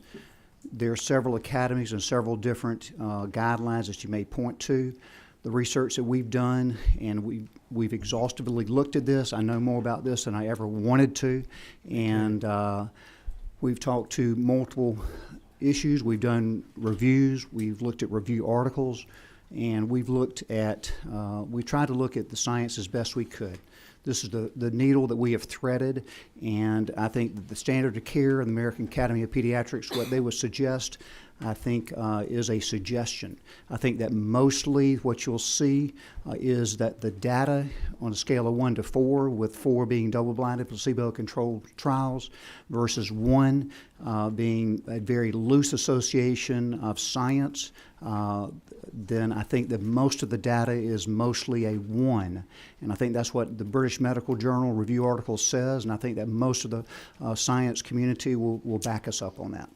There are several academies and several different guidelines that you may point to. The research that we've done, and we've exhaustively looked at this. I know more about this than I ever wanted to, and we've talked to multiple issues. We've done reviews. We've looked at review articles, and we've tried to look at the science as best we could. This is the needle that we have threaded, and I think that the standard of care in the American Academy of Pediatrics, what they would suggest, I think is a suggestion. I think that mostly what you'll see is that the data on a scale of 1 to 4, with 4 being double-blinded placebo-controlled trials versus 1 being a very loose association of science, then I think that most of the data is mostly a 1. And I think that's what the British Medical Journal review article says, and I think that most of the science community will back us up on that.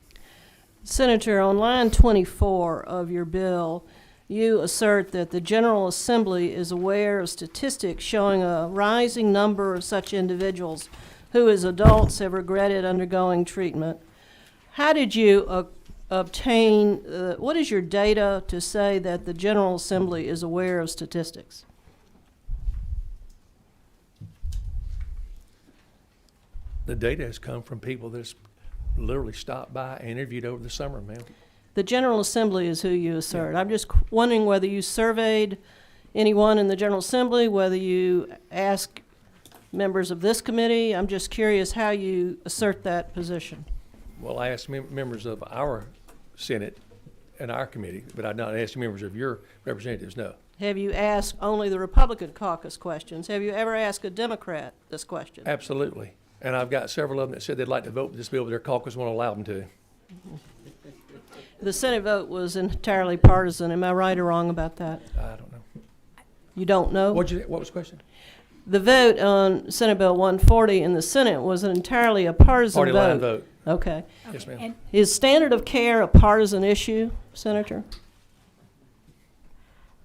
Senator, on line 24 of your bill, you assert that the General Assembly is aware of statistics showing a rising number of such individuals who as adults have regretted undergoing treatment. How did you obtain, what is your data to say that the General Assembly is aware of statistics? The data has come from people that's literally stopped by and interviewed over the summer, ma'am. The General Assembly is who you assert. I'm just wondering whether you surveyed anyone in the General Assembly, whether you asked members of this committee. I'm just curious how you assert that position. Well, I asked members of our Senate and our committee, but I've not asked members of your representatives, no. Have you asked only the Republican caucus questions? Have you ever asked a Democrat this question? Absolutely. And I've got several of them that said they'd like to vote for this bill, but their caucus won't allow them to. The Senate vote was entirely partisan. Am I right or wrong about that? I don't know. You don't know? What was the question? The vote on Senate Bill 140 in the Senate was entirely a partisan Party line vote. Okay. Yes, ma'am. And Is standard of care a partisan issue, Senator?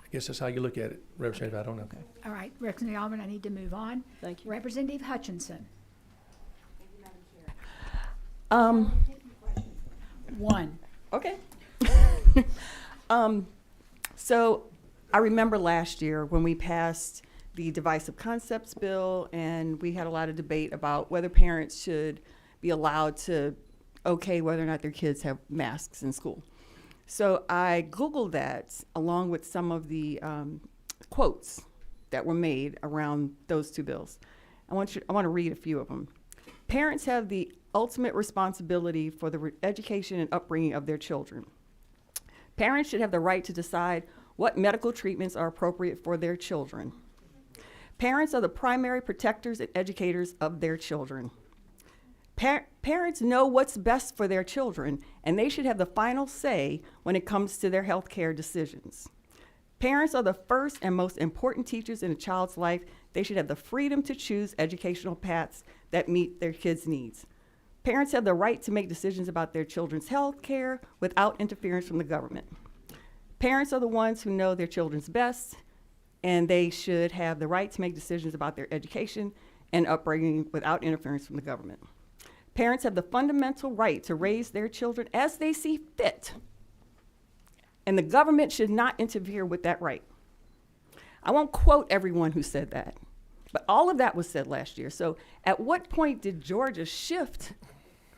I guess that's how you look at it, Representative. I don't know. all right, Representative Alvin, I need to move on. Thank you. Representative Hutchinson. 1. Okay. So I remember last year when we passed the Divisive Concepts Bill, and we had a lot of debate about whether parents should be allowed to okay whether or not their kids have masks in school. So I Googled that along with some of the quotes that were made around those two bills. I want to read a few of them. Parents have the ultimate responsibility for the education and upbringing of their children. Parents should have the right to decide what medical treatments are appropriate for their children. Parents are the primary protectors and educators of their children. Parents know what's best for their children, and they should have the final say when it comes to their health care decisions. Parents are the first and most important teachers in a child's life. They should have the freedom to choose educational paths that meet their kids' needs. Parents have the right to make decisions about their children's health care without interference from the government. Parents are the ones who know their children's best, and they should have the right to make decisions about their education and upbringing without interference from the government. Parents have the fundamental right to raise their children as they see fit, and the government should not interfere with that right. I won't quote everyone who said that, but all of that was said last year. So at what point did Georgia shift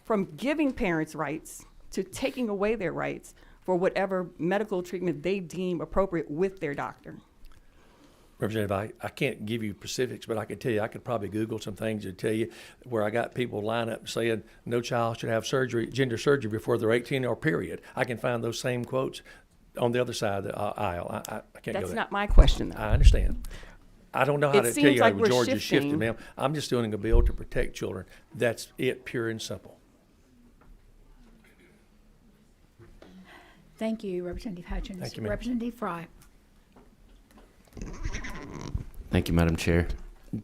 from giving parents rights to taking away their rights for whatever medical treatment they deem appropriate with their doctor? Representative, I can't give you specifics, but I can tell you, I could probably Google some things to tell you where I got people line up saying no child should have surgery, gender surgery before they're 18 or period. I can find those same quotes on the other side of the aisle. I can't go That's there. not my question, though. I understand. I don't know how It to tell seems you like how we're Georgia's shifted, shifting. ma'am. I'm just doing a bill to protect children. That's it, pure and simple. Thank you, Representative Hutchins. Thank you, ma'am. Representative Fry. Thank you, Madam Chair.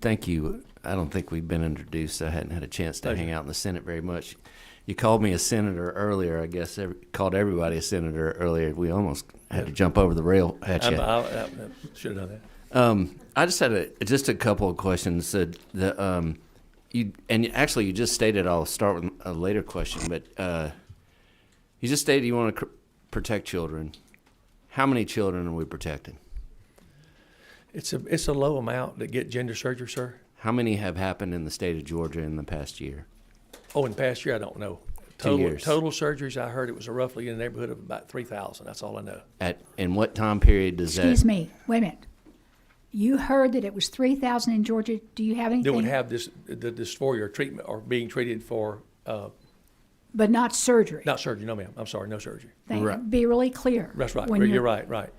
Thank you. I don't think we've been introduced. I hadn't had a chance to hang out in the Senate very much. You called me a senator earlier. I guess called everybody a senator earlier. We almost had to jump over the rail at you. I should have done that. I just had just a couple of questions. You just stated. I'll start with a later question, but you just stated you want to protect children. How many children are we protecting? It's a low amount that get gender surgery, sir. How many have happened in the state of Georgia in the past year? Oh, in the past year, I don't know. 2 years. Total surgeries, I heard it was roughly in the neighborhood of about 3,000. That's all I know. In what time period does Excuse me, wait a minute. You heard that it was 3,000 in Georgia. Do you have That would anything? have the dysphoria treatment or being treated for, But not surgery. not surgery, no ma'am, I'm sorry, no surgery. Right. Be really clear. That's right, when you're right.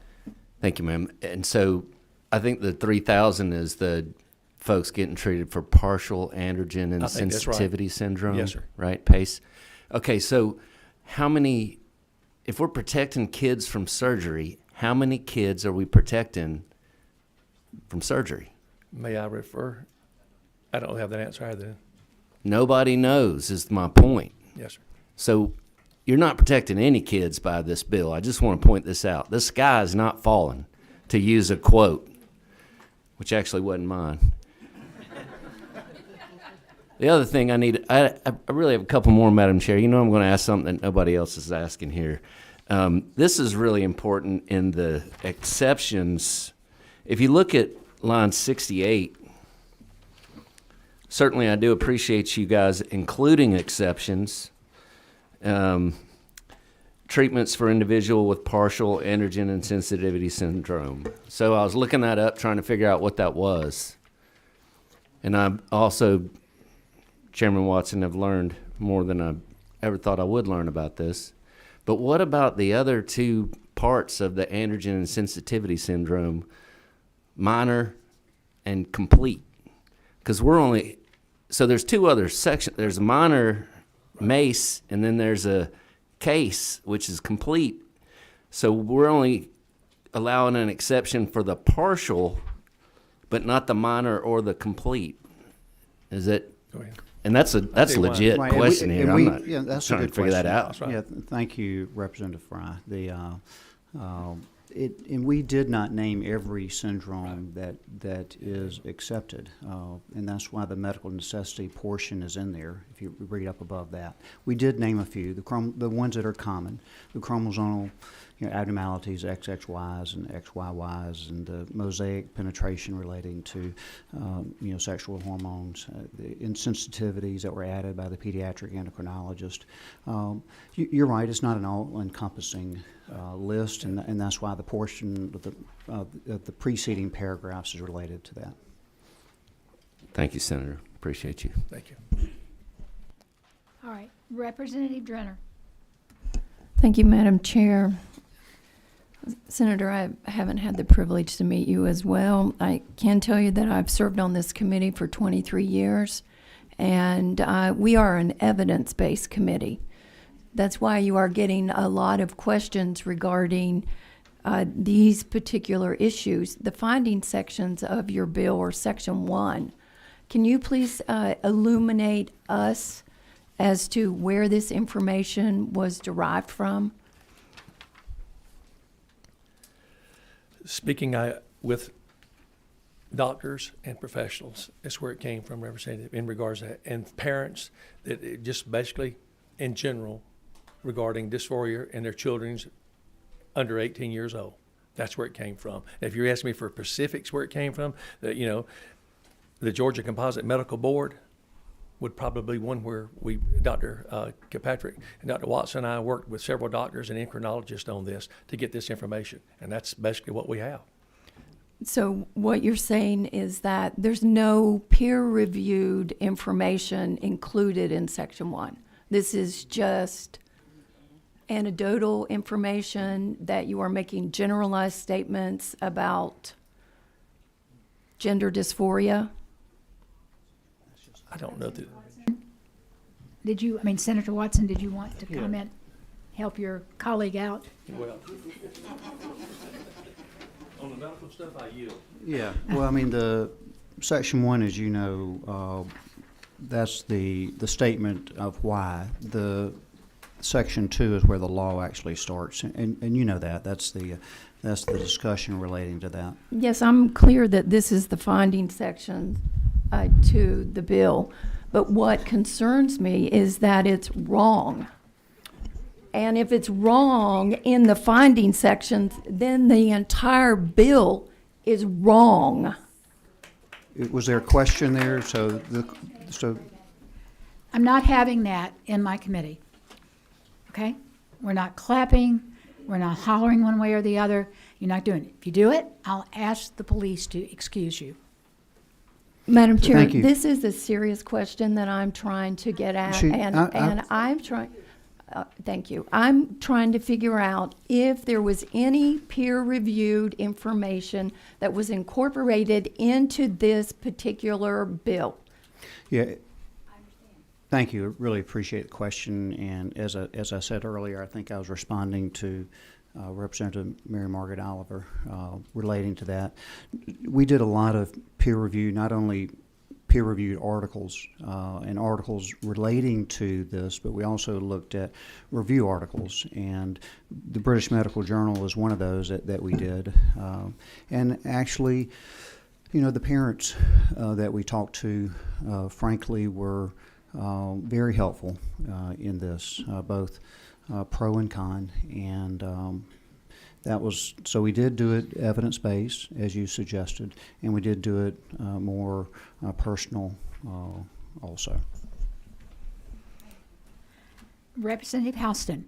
Thank you, ma'am. And so I think the 3,000 is the folks getting treated for partial androgen and I think that's right. sensitivity syndrome. Yes, sir. Right, PACE. Okay, so how many, if we're protecting kids from surgery, how many kids are we protecting from surgery? May I refer? I don't have that answer either. Nobody knows is my point. Yes, sir. So you're not protecting any kids by this bill. I just want to point this out. The sky is not falling, to use a quote, which actually wasn't mine. The other thing I really have a couple more, Madam Chair. You know I'm going to ask something that nobody else is asking here. This is really important in the exceptions. If you look at line 68, certainly I do appreciate you guys including exceptions. Treatments for individual with partial androgen insensitivity syndrome. So I was looking that up, trying to figure out what that was. And I also, Chairman Watson, have learned more than I ever thought I would learn about this. But what about the other two parts of the androgen insensitivity syndrome, minor and complete? Because there's two other sections. There's a minor MACE, and then there's a case, which is complete. So we're only allowing an exception for the partial, but not the minor or the complete. Is it? Go ahead. And that's a tell you why. legit Right, and question we- here. and I'm we- not yeah, that's a trying to good figure that question. out. That's right. Yeah, thank you, Representative Fry. And we did not name every syndrome that is accepted, and that's why the medical necessity portion is in there, if you read up above that. We did name a few, the ones that are common, the chromosomal abnormalities, XXYs and XYYs, and the mosaic penetration relating to sexual hormones, the insensitivities that were added by the pediatric endocrinologist. You're right, it's not an all-encompassing list, and that's why the portion of the preceding paragraphs is related to that. Thank you, Senator. Appreciate you. Thank you. All right, Representative Drenner. Thank you, Madam Chair. Senator, I haven't had the privilege to meet you as well. I can tell you that I've served on this committee for 23 years, and we are an evidence-based committee. That's why you are getting a lot of questions regarding these particular issues. The finding sections of your bill or Section 1. Can you please illuminate us as to where this information was derived from? Speaking with doctors and professionals. That's where it came from, Representative, in regards to that. And parents, that it just basically, in general, regarding dysphoria and their children's under 18 years old. That's where it came from. If you're asking me for specifics where it came from, that, you know, the Georgia Composite Medical Board would probably be one where we, Dr. Kirkpatrick and Dr. Watson and I worked with several doctors and endocrinologists on this to get this information. And that's basically what we have. So what you're saying is that there's no peer-reviewed information included in Section 1. This is just anecdotal information that you are making generalized statements about gender dysphoria? I don't know that. Did you, I mean, Senator Watson, did you want to comment, help your colleague out? Well, on the medical stuff, I yield. Yeah, well, I mean, the Section 1, as you know, that's the statement of why. The Section 2 is where the law actually starts, and you know that. That's the discussion relating to that. Yes, I'm clear that this is the finding section to the bill, but what concerns me is that it's wrong. And if it's wrong in the finding sections, then the entire bill is wrong. Was there a question there? So I'm not having that in my committee. Okay? We're not clapping. We're not hollering one way or the other. You're not doing it. If you do it, I'll ask the police to excuse you. Madam Chair, Thank you. this is a serious question that I'm trying to get at, and I'm trying. Thank you. I'm trying to figure out if there was any peer-reviewed information that was incorporated into this particular bill. yeah. Thank you. Really appreciate the question. And as I said earlier, I think I was responding to Representative Mary Margaret Oliver relating to that. We did a lot of peer review, not only peer-reviewed articles and articles relating to this, but we also looked at review articles. And the British Medical Journal is one of those that we did. And actually, you know, the parents that we talked to, frankly, were very helpful in this, both pro and con, and that was, so we did do it evidence-based, as you suggested, and we did do it more personal also. Representative Houston.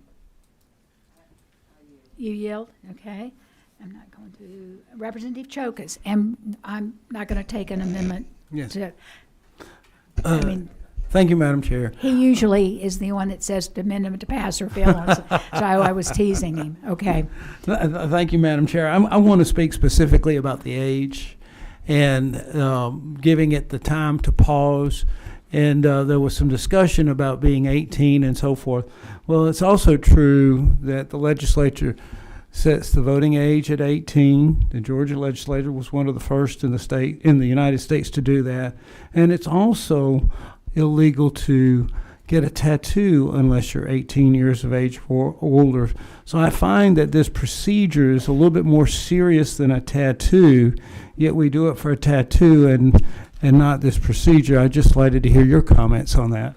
You yield? Okay. I'm not going to. Representative Chokas, and I'm not going to take an amendment. Yes. To, I mean, Thank you, Madam Chair. he usually is the one that says the amendment to pass or fail, so I was teasing him. Okay. Thank you, Madam Chair. I want to speak specifically about the age and giving it the time to pause. And there was some discussion about being 18 and so forth. Well, it's also true that the legislature sets the voting age at 18. The Georgia legislature was one of the first in the United States to do that. And it's also illegal to get a tattoo unless you're 18 years of age or older. So I find that this procedure is a little bit more serious than a tattoo, yet we do it for a tattoo and not this procedure. I'd just like to hear your comments on that.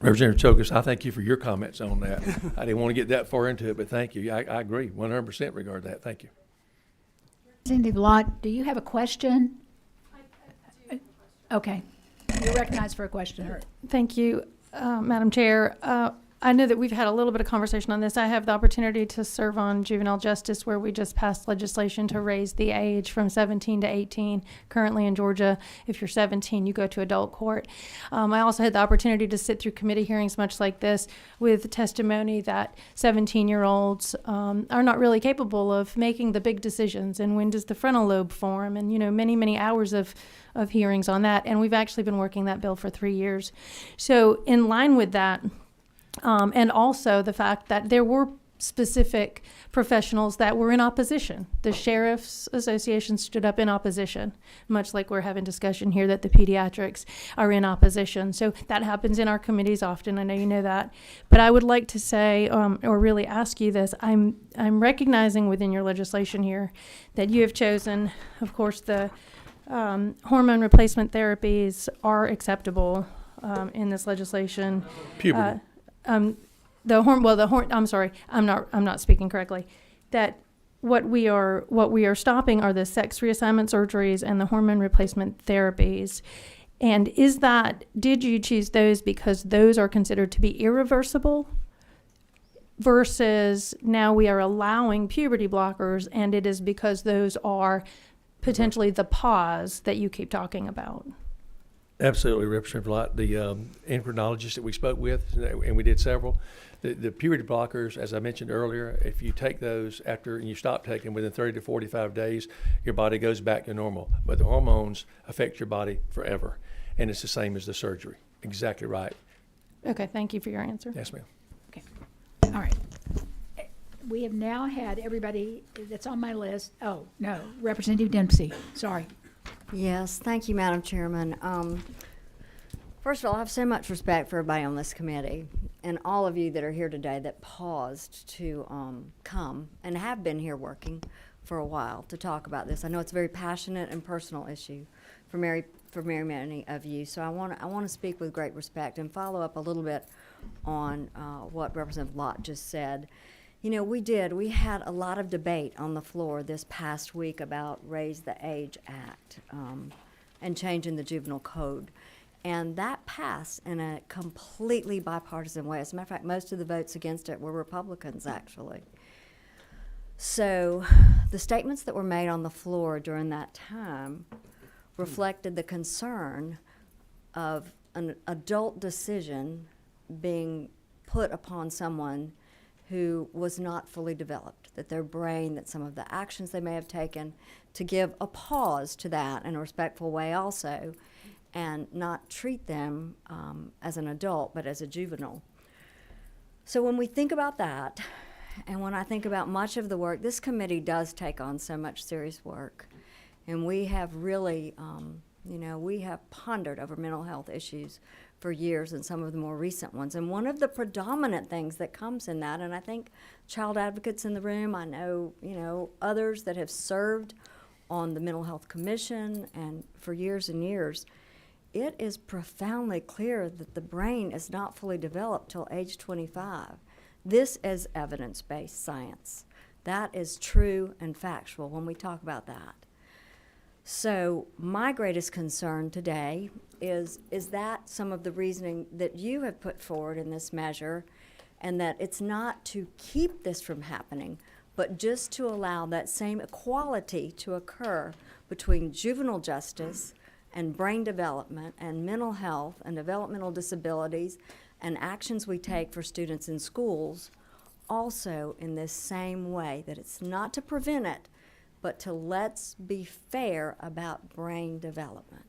Representative Chokas, I thank you for your comments on that. I didn't want to get that far into it, but thank you. I agree 100% regarding that. Thank you. Representative Lott, do you have a question? Okay. You're recognized for a question. Thank you, Madam Chair. I know that we've had a little bit of conversation on this. I have the opportunity to serve on juvenile justice, where we just passed legislation to raise the age from 17 to 18. Currently in Georgia, if you're 17, you go to adult court. I also had the opportunity to sit through committee hearings much like this with testimony that 17-year-olds are not really capable of making the big decisions. And when does the frontal lobe form? And, you know, many, many hours of hearings on that. And we've actually been working that bill for 3 years. So in line with that, and also the fact that there were specific professionals that were in opposition. The Sheriff's Association stood up in opposition, much like we're having discussion here that the pediatrics are in opposition. So that happens in our committees often. I know you know that. But I would like to say, or really ask you this, I'm recognizing within your legislation here that you have chosen, of course, the hormone replacement therapies are acceptable in this legislation. Puberty. I'm sorry, I'm not speaking correctly. That what we are stopping are the sex reassignment surgeries and the hormone replacement therapies. And did you choose those because those are considered to be irreversible versus now we are allowing puberty blockers and it is because those are potentially the pause that you keep talking about? Absolutely, Representative Lott. The endocrinologist that we spoke with, and we did several, the puberty blockers, as I mentioned earlier, if you take those after and you stop taking them within 30 to 45 days, your body goes back to normal. But the hormones affect your body forever, and it's the same as the surgery. Exactly right. Okay, thank you for your answer. Yes, ma'am. Okay. All right. We have now had everybody that's on my list. Oh, no, Representative Dempsey, sorry. Yes, thank you, Madam Chairman. First of all, I have so much respect for everybody on this committee and all of you that are here today that paused to come and have been here working for a while to talk about this. I know it's a very passionate and personal issue for many of you, so I want to speak with great respect and follow up a little bit on what Representative Lott just said. You know, we had a lot of debate on the floor this past week about Raise the Age Act and changing the juvenile code. And that passed in a completely bipartisan way. As a matter of fact, most of the votes against it were Republicans, actually. So the statements that were made on the floor during that time reflected the concern of an adult decision being put upon someone who was not fully developed, that their brain, that some of the actions they may have taken, to give a pause to that in a respectful way also, and not treat them as an adult, but as a juvenile. So when we think about that, and when I think about much of the work, this committee does take on so much serious work, and we have really, we have pondered over mental health issues for years and some of the more recent ones. And one of the predominant things that comes in that, and I think child advocates in the room, I know, others that have served on the Mental Health Commission and for years and years, it is profoundly clear that the brain is not fully developed till age 25. This is evidence-based science. That is true and factual when we talk about that. So my greatest concern today is that some of the reasoning that you have put forward in this measure, and that it's not to keep this from happening, but just to allow that same equality to occur between juvenile justice and brain development and mental health and developmental disabilities and actions we take for students in schools also in this same way, that it's not to prevent it, but to let's be fair about brain development.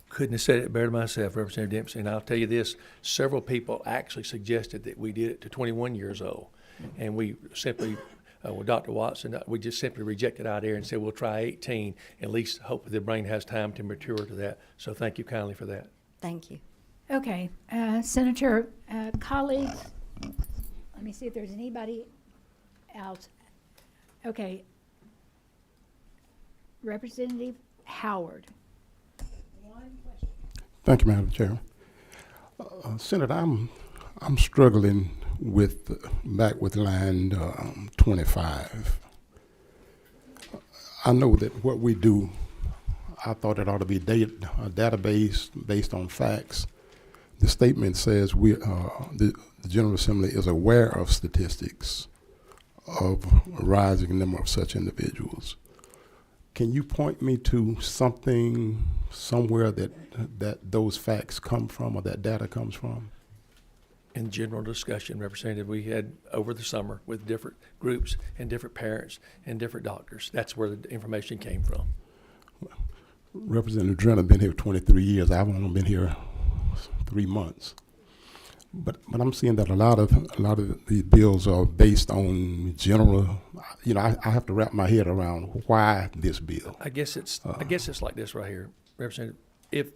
Couldn't have said it better myself, Representative Dempsey. And I'll tell you this, several people actually suggested that we did it to 21 years old. And we simply, with Dr. Watson, we just simply rejected out there and said, we'll try 18, at least hope the brain has time to mature to that. So thank you kindly for that. Thank you. Okay, Senator, colleagues, let me see if there's anybody else. Okay. Representative Howard. Thank you, Madam Chair. Senator, I'm struggling with back with line 25. I know that what we do, I thought it ought to be a database based on facts. The statement says the General Assembly is aware of statistics of a rising number of such individuals. Can you point me to something somewhere that those facts come from or that data comes from? In general discussion, Representative, we had over the summer with different groups and different parents and different doctors. That's where the information came from. Representative Drennan been here 23 years. I've only been here 3 months. But I'm seeing that a lot of these bills are based on general. You know, I have to wrap my head around why this bill. I guess it's like this right here, Representative. If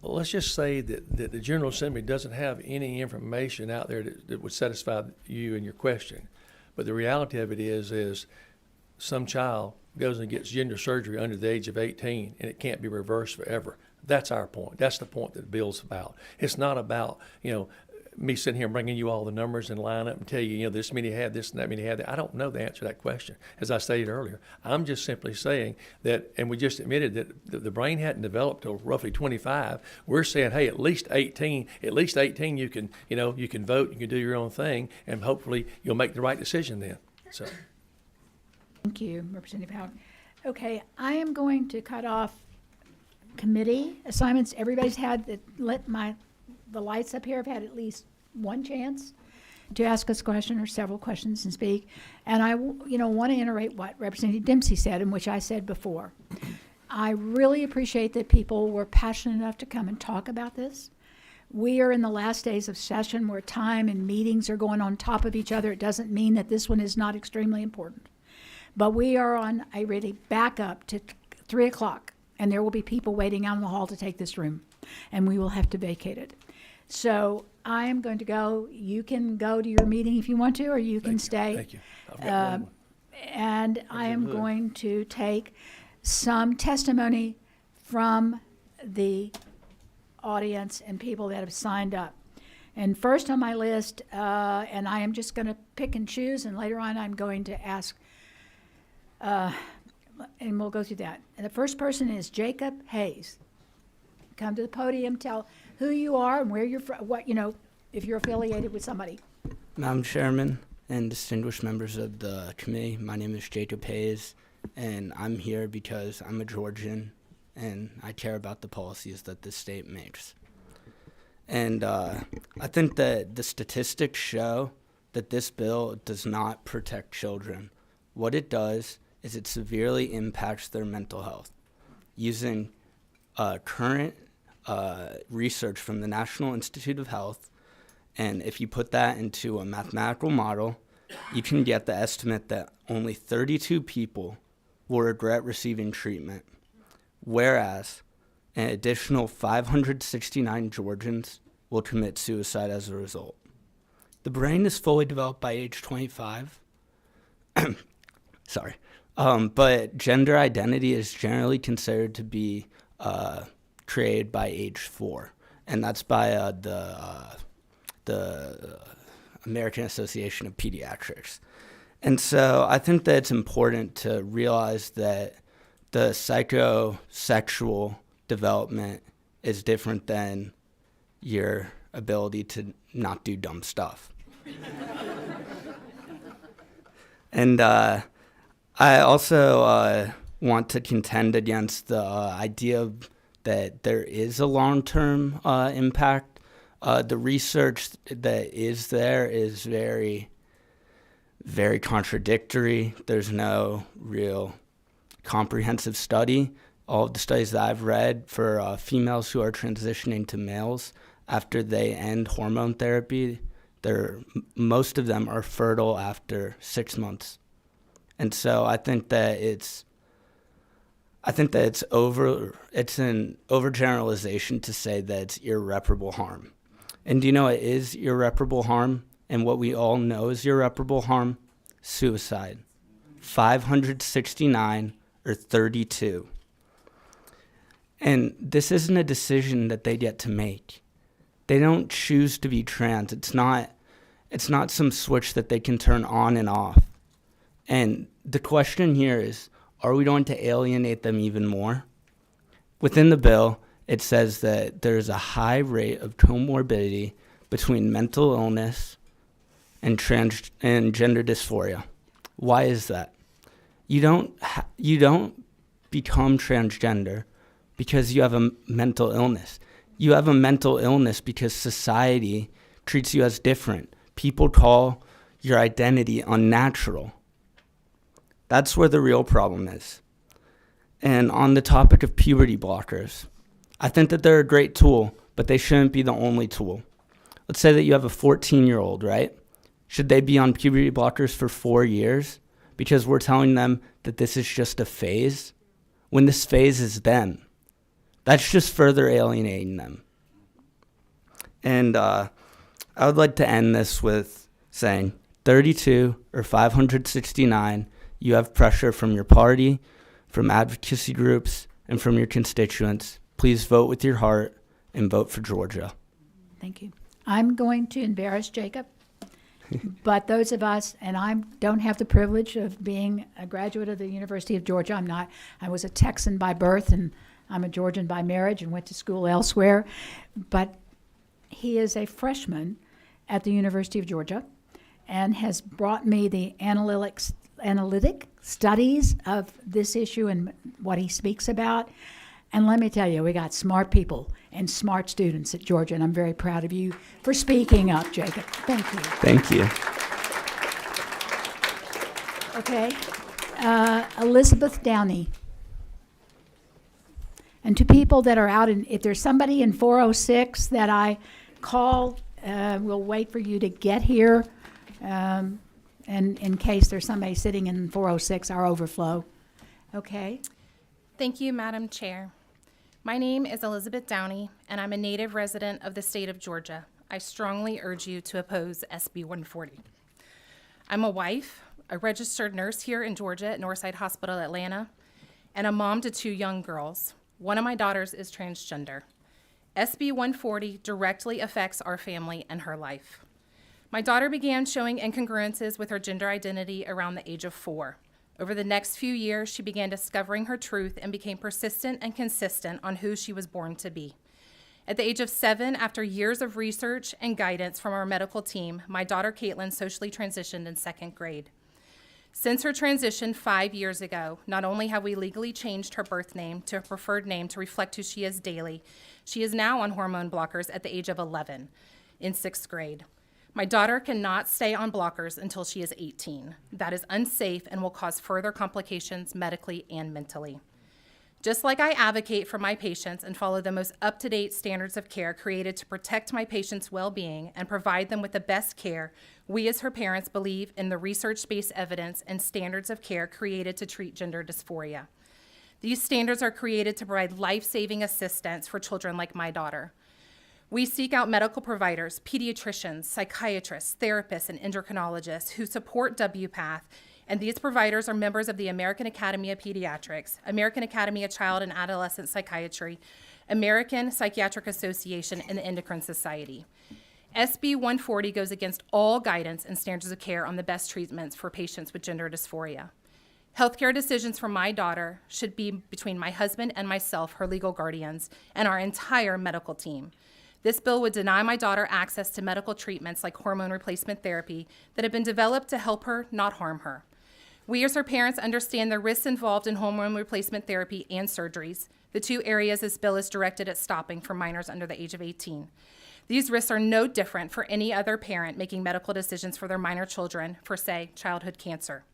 let's just say that the General Assembly doesn't have any information out there that would satisfy you and your question, but the reality of it is some child goes and gets gender surgery under the age of 18 and it can't be reversed forever. That's our point. That's the point that the bill's about. It's not about, me sitting here bringing you all the numbers and line up and tell you, this many had this and that many had that. I don't know the answer to that question, as I stated earlier. I'm just simply saying that, and we just admitted that the brain hadn't developed till roughly 25. We're saying, hey, at least 18 you can, you can vote, you can do your own thing, and hopefully you'll make the right decision then. So. Thank you, Representative Howard. Okay, I am going to cut off committee assignments. Everybody's had the lights up here have had at least one chance to ask us a question or several questions and speak. And I, want to iterate what Representative Dempsey said, and which I said before. I really appreciate that people were passionate enough to come and talk about this. We are in the last days of session where time and meetings are going on top of each other. It doesn't mean that this one is not extremely important. But we are on a really backup to 3 o'clock. And there will be people waiting out in the hall to take this room, and we will have to vacate it. So I am going to go. You can go to your meeting if you want to, or you can stay. Thank you. I've got one more. And I am going to take some testimony from the audience and people that have signed up. And first on my list, and I am just going to pick and choose, and later on I'm going to ask, and we'll go through that. And the first person is Jacob Hayes. Come to the podium, tell who you are and where you're from, if you're affiliated with somebody. Madam Chairman and distinguished members of the committee, my name is Jacob Hayes, and I'm here because I'm a Georgian and I care about the policies that this state makes. And I think that the statistics show that this bill does not protect children. What it does is it severely impacts their mental health. Using current research from the National Institute of Health, and if you put that into a mathematical model, you can get the estimate that only 32 people will regret receiving treatment, whereas an additional 569 Georgians will commit suicide as a result. The brain is fully developed by age 25. Sorry. But gender identity is generally considered to be created by age 4, and that's by the American Association of Pediatrics. And so I think that it's important to realize that the psychosexual development is different than your ability to not do dumb stuff. And I also want to contend against the idea that there is a long-term impact. The research that is there is very, very contradictory. There's no real comprehensive study. All of the studies that I've read for females who are transitioning to males after they end hormone therapy, most of them are fertile after 6 months. And so I think that it's an overgeneralization to say that it's irreparable harm. And do you know it is irreparable harm? And what we all know is irreparable harm? Suicide. 569 or 32. And this isn't a decision that they get to make. They don't choose to be trans. It's not some switch that they can turn on and off. And the question here is, are we going to alienate them even more? Within the bill, it says that there's a high rate of comorbidity between mental illness and gender dysphoria. Why is that? You don't become transgender because you have a mental illness. You have a mental illness because society treats you as different. People call your identity unnatural. That's where the real problem is. And on the topic of puberty blockers, I think that they're a great tool, but they shouldn't be the only tool. let's say that you have a 14-year-old, right? Should they be on puberty blockers for 4 years? Because we're telling them that this is just a phase, when this phase is them. That's just further alienating them. And I would like to end this with saying 32 or 569, you have pressure from your party, from advocacy groups, and from your constituents. Please vote with your heart and vote for Georgia. Thank you. I'm going to embarrass Jacob, but those of us, and I don't have the privilege of being a graduate of the University of Georgia. I'm not. I was a Texan by birth, and I'm a Georgian by marriage and went to school elsewhere. But he is a freshman at the University of Georgia and has brought me the analytic studies of this issue and what he speaks about. And let me tell you, we got smart people and smart students at Georgia, and I'm very proud of you for speaking up, Jacob. Thank you. Thank you. Okay. Elizabeth Downey. And to people that are out in, if there's somebody in 406 that I call, we'll wait for you to get here. And in case there's somebody sitting in 406, our overflow. Okay. Thank you, Madam Chair. My name is Elizabeth Downey, and I'm a native resident of the state of Georgia. I strongly urge you to oppose SB 140. I'm a wife, a registered nurse here in Georgia at Northside Hospital, Atlanta, and a mom to 2 young girls. One of my daughters is transgender. SB 140 directly affects our family and her life. My daughter began showing incongruences with her gender identity around the age of 4. Over the next few years, she began discovering her truth and became persistent and consistent on who she was born to be. At the age of 7, after years of research and guidance from our medical team, my daughter Caitlin socially transitioned in 2nd grade. Since her transition 5 years ago, not only have we legally changed her birth name to a preferred name to reflect who she is daily, she is now on hormone blockers at the age of 11 in 6th grade. My daughter cannot stay on blockers until she is 18. That is unsafe and will cause further complications medically and mentally. Just like I advocate for my patients and follow the most up-to-date standards of care created to protect my patients' well-being and provide them with the best care, we as her parents believe in the research-based evidence and standards of care created to treat gender dysphoria. These standards are created to provide life-saving assistance for children like my daughter. We seek out medical providers, pediatricians, psychiatrists, therapists, and endocrinologists who support WPATH, and these providers are members of the American Academy of Pediatrics, American Academy of Child and Adolescent Psychiatry, American Psychiatric Association, and the Endocrine Society. SB 140 goes against all guidance and standards of care on the best treatments for patients with gender dysphoria. Healthcare decisions for my daughter should be between my husband and myself, her legal guardians, and our entire medical team. This bill would deny my daughter access to medical treatments like hormone replacement therapy that have been developed to help her, not harm her. We as her parents understand the risks involved in hormone replacement therapy and surgeries, the 2 areas this bill is directed at stopping for minors under the age of 18. These risks are no different for any other parent making medical decisions for their minor children for, say, childhood cancer.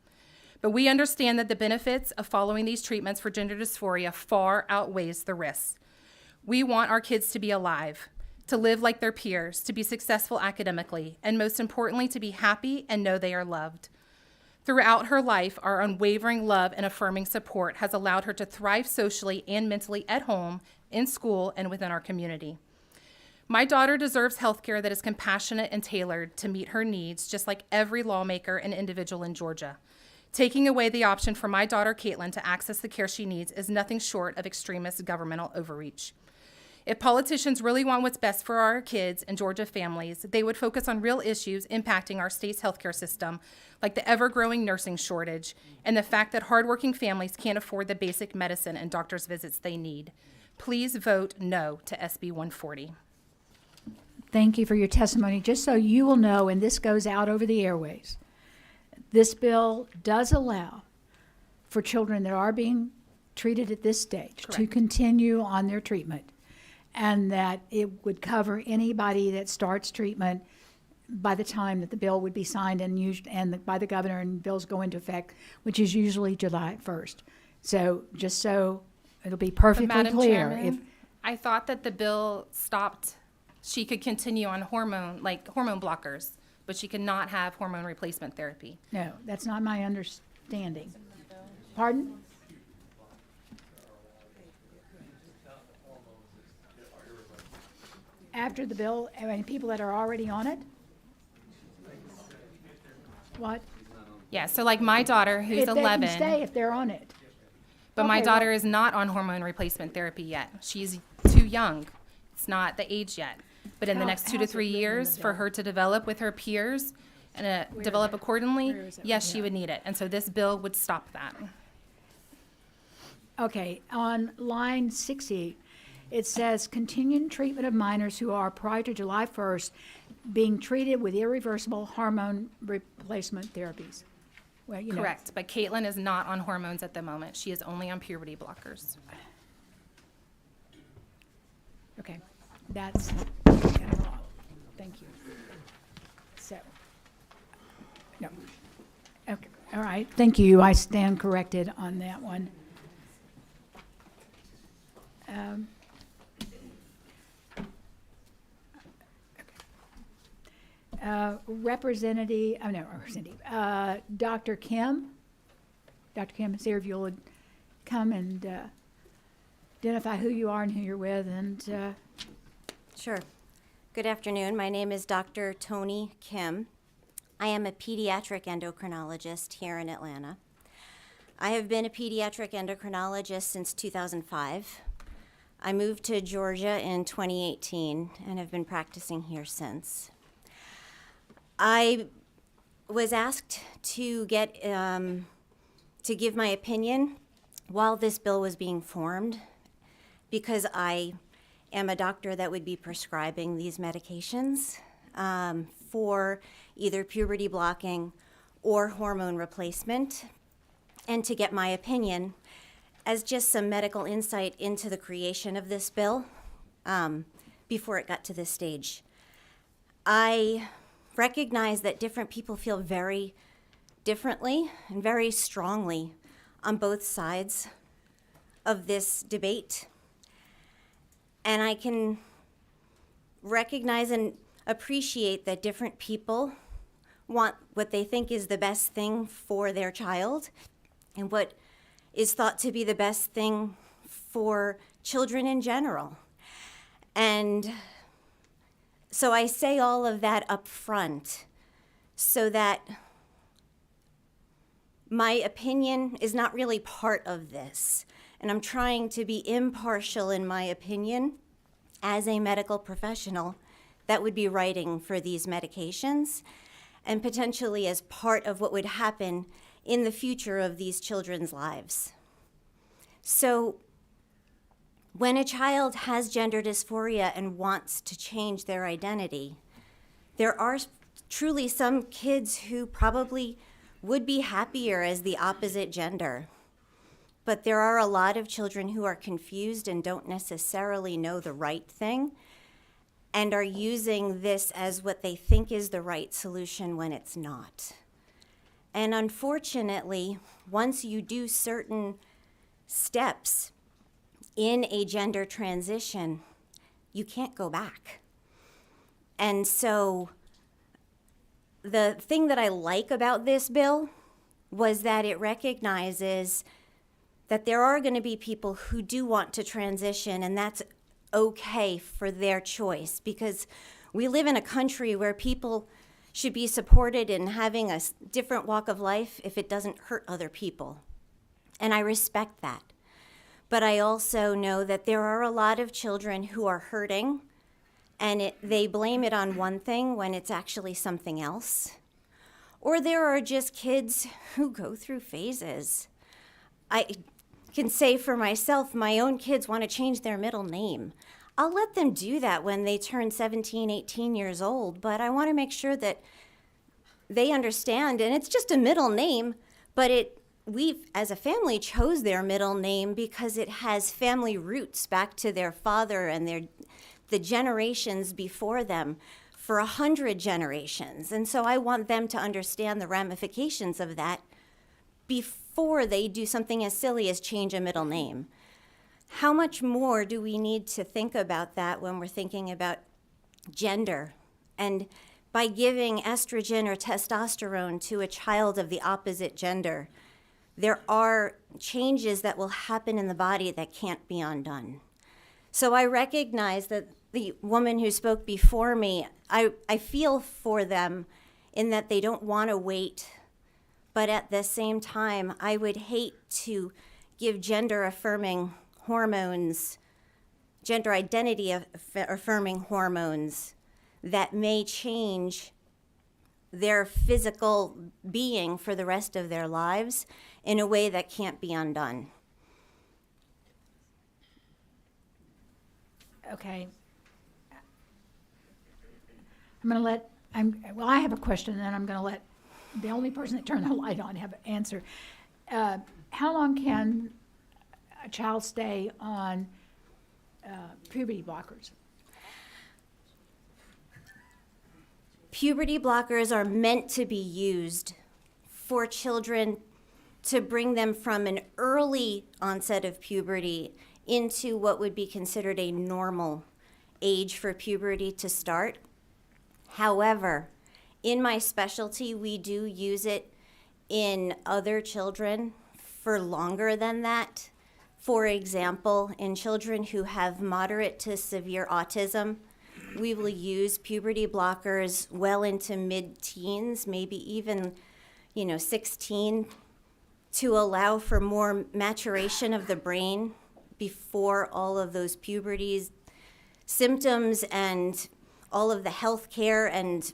But we understand that the benefits of following these treatments for gender dysphoria far outweighs the risks. We want our kids to be alive, to live like their peers, to be successful academically, and most importantly, to be happy and know they are loved. Throughout her life, our unwavering love and affirming support has allowed her to thrive socially and mentally at home, in school, and within our community. My daughter deserves health care that is compassionate and tailored to meet her needs, just like every lawmaker and individual in Georgia. Taking away the option for my daughter Caitlin to access the care she needs is nothing short of extremist governmental overreach. If politicians really want what's best for our kids and Georgia families, they would focus on real issues impacting our state's healthcare system, like the ever-growing nursing shortage and the fact that hardworking families can't afford the basic medicine and doctor's visits they need. Please vote no to SB 140. Thank you for your testimony. Just so you will know, and this goes out over the airways, this bill does allow for children that are being treated at this stage to continue on their treatment, and that it would cover anybody that starts treatment by the time that the bill would be signed and by the governor and bills go into effect, which is usually July 1st. So just so it'll be perfectly Madam clear. Chairman, I thought that the bill stopped She could continue on hormone blockers, but she could not have hormone replacement therapy. No, that's not my understanding. Pardon? After the bill, I mean, people that are already on it? What? Yeah, so like my daughter, who's If they 11. can stay if they're on it. But my Okay, daughter well- is not on hormone replacement therapy yet. She's too young. It's not the age yet. But in the How- next 2 to how's it 3 written in years, the for bill? her to develop with her peers and develop accordingly, Where is it? yes, she would need it. And so this bill would stop that. Okay, on line 60, it says continuing treatment of minors who are prior to July 1st being treated with irreversible hormone replacement therapies. Well, you know, Correct. But Caitlin is not on hormones at the moment. She is only on puberty blockers. Okay, that's kind of wrong. Thank you. So, no. Okay, all right, thank you. I stand corrected on that one. Dr. Kim. Dr. Kim, is here if you'll come and identify who you are and who you're with, and Sure. Good afternoon. My name is Dr. Tony Kim. I am a pediatric endocrinologist here in Atlanta. I have been a pediatric endocrinologist since 2005. I moved to Georgia in 2018 and have been practicing here since. I was asked to give my opinion while this bill was being formed because I am a doctor that would be prescribing these medications for either puberty blocking or hormone replacement, and to get my opinion as just some medical insight into the creation of this bill before it got to this stage. I recognize that different people feel very differently and very strongly on both sides of this debate. And I can recognize and appreciate that different people want what they think is the best thing for their child and what is thought to be the best thing for children in general. And so I say all of that up front so that my opinion is not really part of this. And I'm trying to be impartial in my opinion as a medical professional that would be writing for these medications and potentially as part of what would happen in the future of these children's lives. So when a child has gender dysphoria and wants to change their identity, there are truly some kids who probably would be happier as the opposite gender. But there are a lot of children who are confused and don't necessarily know the right thing and are using this as what they think is the right solution when it's not. And unfortunately, once you do certain steps in a gender transition, you can't go back. And so the thing that I like about this bill was that it recognizes that there are going to be people who do want to transition, and that's okay for their choice, because we live in a country where people should be supported in having a different walk of life if it doesn't hurt other people. And I respect that. But I also know that there are a lot of children who are hurting, and they blame it on one thing when it's actually something else. Or there are just kids who go through phases. I can say for myself, my own kids want to change their middle name. I'll let them do that when they turn 17, 18 years old, but I want to make sure that they understand, and it's just a middle name, but we as a family chose their middle name because it has family roots back to their father and the generations before them for 100 generations. And so I want them to understand the ramifications of that before they do something as silly as change a middle name. How much more do we need to think about that when we're thinking about gender. And by giving estrogen or testosterone to a child of the opposite gender, there are changes that will happen in the body that can't be undone. So I recognize that the woman who spoke before me, I feel for them in that they don't want to wait. But at the same time, I would hate to give gender affirming hormones, gender identity affirming hormones that may change their physical being for the rest of their lives in a way that can't be undone. Okay. I have a question, and then I'm going to let the only person that turned the light on have an answer. How long can a child stay on puberty blockers? Puberty blockers are meant to be used for children to bring them from an early onset of puberty into what would be considered a normal age for puberty to start. However, in my specialty, we do use it in other children for longer than that. For example, in children who have moderate to severe autism, we will use puberty blockers well into mid-teens, maybe even, 16, to allow for more maturation of the brain before all of those puberty symptoms and all of the health care and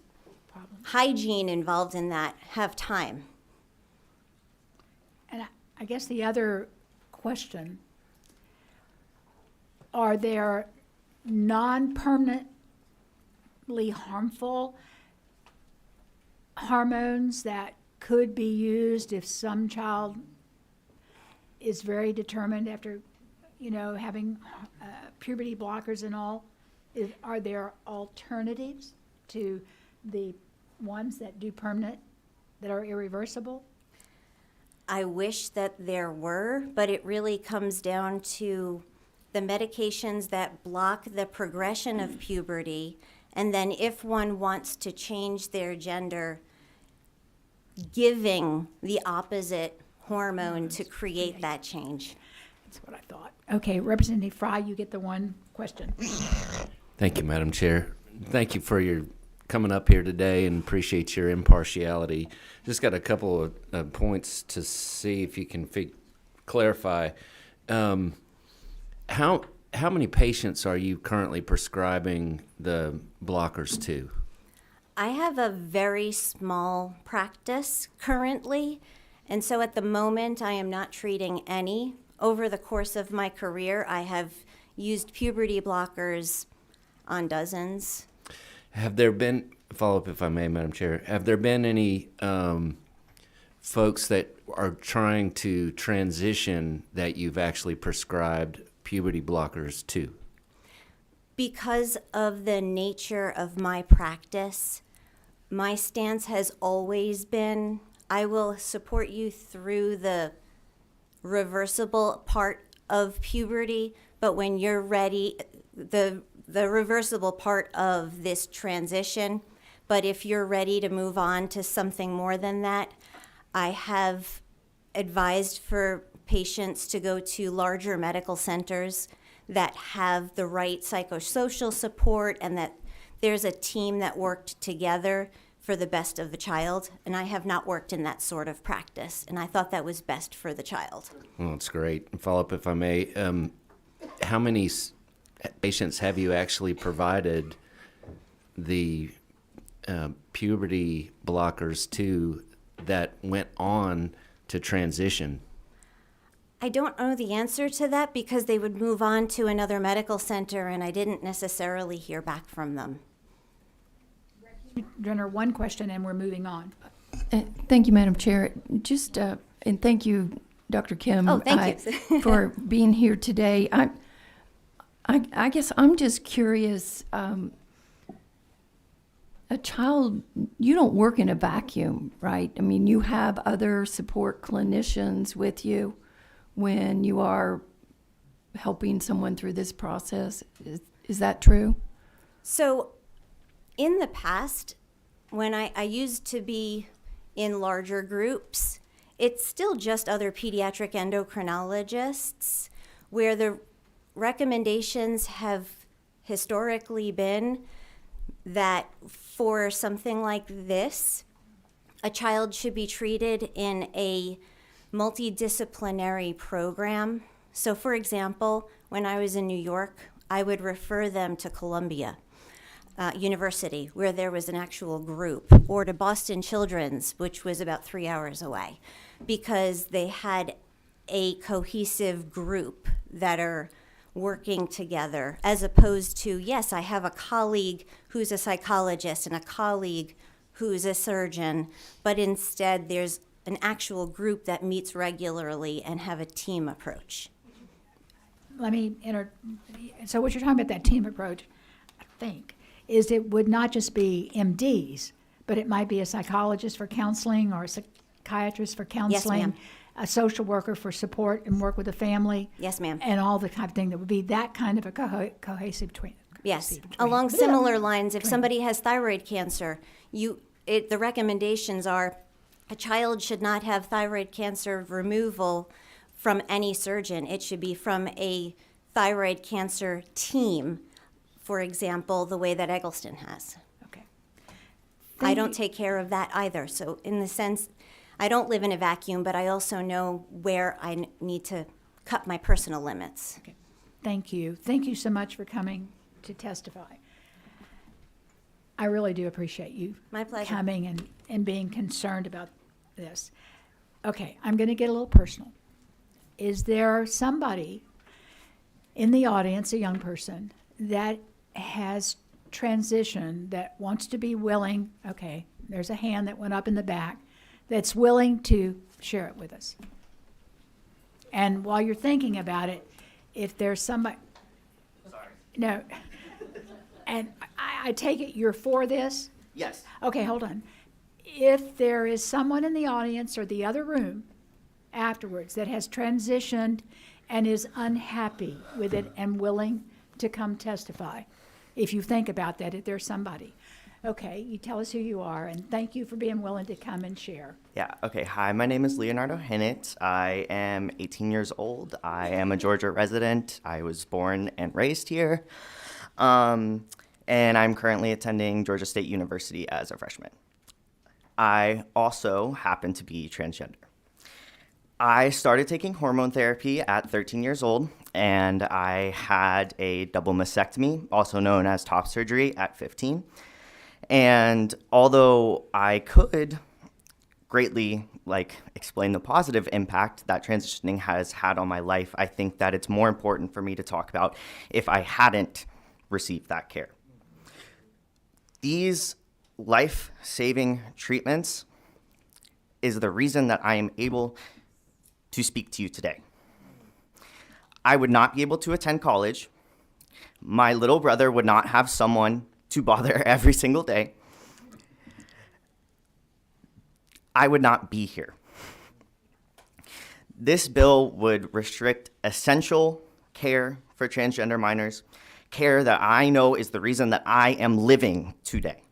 hygiene involved in that have time. And I guess the other question, are there non-permanently harmful hormones that could be used if some child is very determined after, having puberty blockers and all? Are there alternatives to the ones that do permanent, that are irreversible? I wish that there were, but it really comes down to the medications that block the progression of puberty, and then if one wants to change their gender, giving the opposite hormone to create that change. That's what I thought. Okay, Representative Fry, you get the one question. Thank you, Madam Chair. Thank you for your coming up here today and appreciate your impartiality. Just got a couple of points to see if you can clarify. How many patients are you currently prescribing the blockers to? I have a very small practice currently, and so at the moment I am not treating any. Over the course of my career, I have used puberty blockers on dozens. Have there been, follow up if I may, Madam Chair, have there been any folks that are trying to transition that you've actually prescribed puberty blockers to? Because of the nature of my practice, my stance has always been, I will support you through the reversible part of puberty, but when you're ready, the reversible part of this transition, but if you're ready to move on to something more than that, I have advised for patients to go to larger medical centers that have the right psychosocial support and that there's a team that worked together for the best of the child. And I have not worked in that sort of practice, and I thought that was best for the child. Well, that's great. Follow up if I may. How many patients have you actually provided the puberty blockers to that went on to transition? I don't know the answer to that because they would move on to another medical center and I didn't necessarily hear back from them. Jenner, one question and we're moving on. Thank you, Madam Chair. Just, and thank you, Dr. Kim. Oh, thank you. For being here today. I guess I'm just curious, a child, you don't work in a vacuum, right? I mean, you have other support clinicians with you when you are helping someone through this process. Is that true? So In the past, when I used to be in larger groups, it's still just other pediatric endocrinologists, where the recommendations have historically been that for something like this, a child should be treated in a multidisciplinary program. So for example, when I was in New York, I would refer them to Columbia University, where there was an actual group, or to Boston Children's, which was about 3 hours away, because they had a cohesive group that are working together, as opposed to, yes, I have a colleague who's a psychologist and a colleague who's a surgeon, but instead there's an actual group that meets regularly and have a team approach. Let me so what you're talking about, that team approach, I think, is it would not just be MDs, but it might be a psychologist for counseling or a psychiatrist for counseling, ma'am. a social worker for support and work with the family. Yes, ma'am. And all the type of thing that would be that kind of a cohesive twin. Yes, along similar lines, if somebody has thyroid cancer, the recommendations are a child should not have thyroid cancer removal from any surgeon. It should be from a thyroid cancer team, for example, the way that Eggleston has. Okay. I don't take care of that either. So in the sense, I don't live in a vacuum, but I also know where I need to cut my personal limits. Okay. Thank you. Thank you so much for coming to testify. I really do appreciate you My pleasure. coming and being concerned about this. Okay, I'm going to get a little personal. Is there somebody in the audience, a young person, that has transitioned, that wants to be willing, okay, there's a hand that went up in the back, that's willing to share it with us? And while you're thinking about it, if there's somebody, no, and I take it you're for this? Yes. Okay, hold on. If there is someone in the audience or the other room afterwards that has transitioned and is unhappy with it and willing to come testify, if you think about that, if there's somebody. Okay, you tell us who you are, and thank you for being willing to come and share. Yeah, okay. Hi, my name is Leonardo Hinnett. I am 18 years old. I am a Georgia resident. I was born and raised here. And I'm currently attending Georgia State University as a freshman. I also happen to be transgender. I started taking hormone therapy at 13 years old, and I had a double mastectomy, also known as top surgery, at 15. And although I could greatly explain the positive impact that transitioning has had on my life, I think that it's more important for me to talk about if I hadn't received that care. These life-saving treatments is the reason that I am able to speak to you today. I would not be able to attend college. My little brother would not have someone to bother every single day. I would not be here. This bill would restrict essential care for transgender minors, care that I know is the reason that I am living today.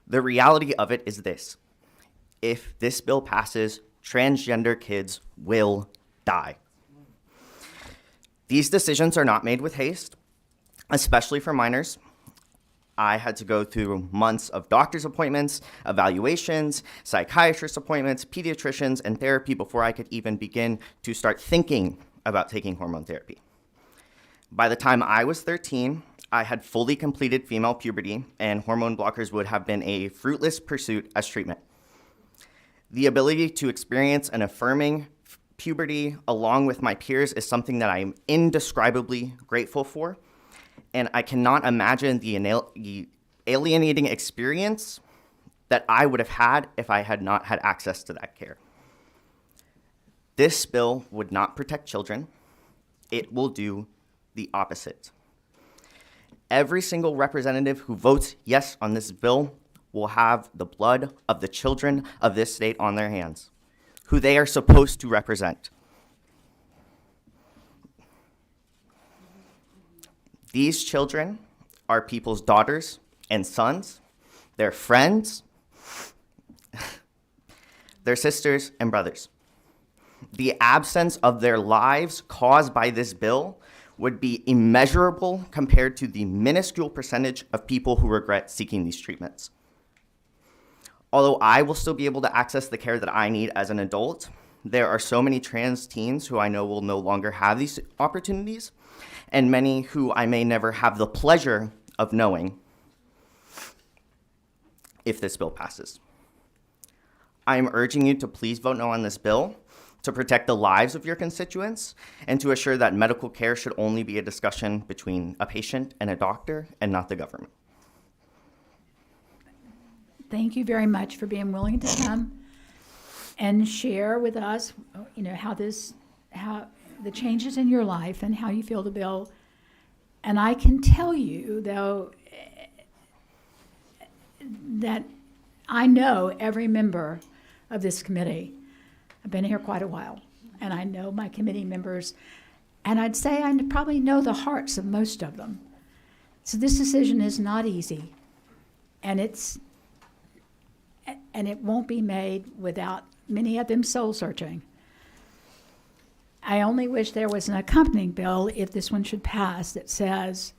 The reality of it is this: if this bill passes, transgender kids will die. These decisions are not made with haste, especially for minors. I had to go through months of doctor's appointments, evaluations, psychiatrist appointments, pediatricians, and therapy before I could even begin to start thinking about taking hormone therapy. By the time I was 13, I had fully completed female puberty, and hormone blockers would have been a fruitless pursuit as treatment. The ability to experience an affirming puberty along with my peers is something that I am indescribably grateful for, and I cannot imagine the alienating experience that I would have had if I had not had access to that care. This bill would not protect children. It will do the opposite. Every single representative who votes yes on this bill will have the blood of the children of this state on their hands, who they are supposed to represent. These children are people's daughters and sons, their friends, their sisters and brothers. The absence of their lives caused by this bill would be immeasurable compared to the minuscule percentage of people who regret seeking these treatments. Although I will still be able to access the care that I need as an adult, there are so many trans teens who I know will no longer have these opportunities, and many who I may never have the pleasure of knowing if this bill passes. I am urging you to please vote no on this bill to protect the lives of your constituents and to assure that medical care should only be a discussion between a patient and a doctor and not the government. Thank you very much for being willing to come and share with us, how the changes in your life and how you feel the bill. And I can tell you, though, that I know every member of this committee. I've been here quite a while, and I know my committee members, and I'd say I probably know the hearts of most of them. So this decision is not easy, and it won't be made without many of them soul searching. I only wish there was an accompanying bill, if this one should pass, that says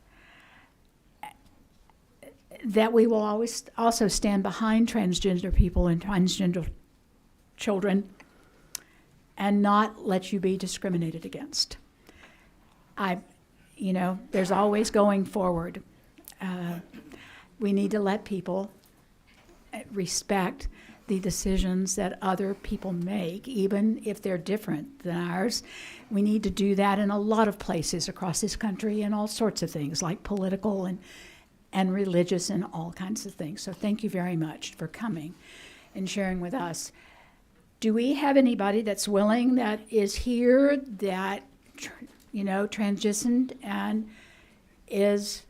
that we will always also stand behind transgender people and transgender children and not let you be discriminated against. There's always going forward. We need to let people respect the decisions that other people make, even if they're different than ours. We need to do that in a lot of places across this country, and all sorts of things like political and religious and all kinds of things. So thank you very much for coming and sharing with us. Do we have anybody that's willing, that is here, that transitioned and is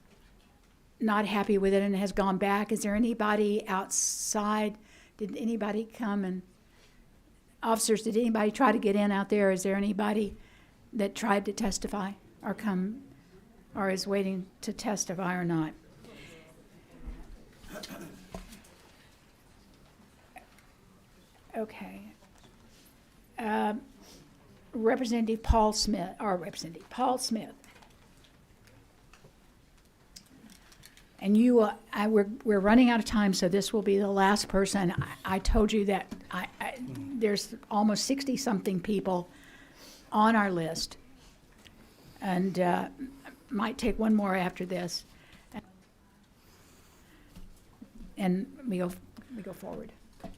not happy with it and has gone back? Is there anybody outside? Did anybody come and, officers, did anybody try to get in out there? Is there anybody that tried to testify or come or is waiting to testify or not? Okay. Representative Paul Smith. And we're running out of time, so this will be the last person. I told you that there's almost 60-something people on our list, and might take one more after this, and we go forward.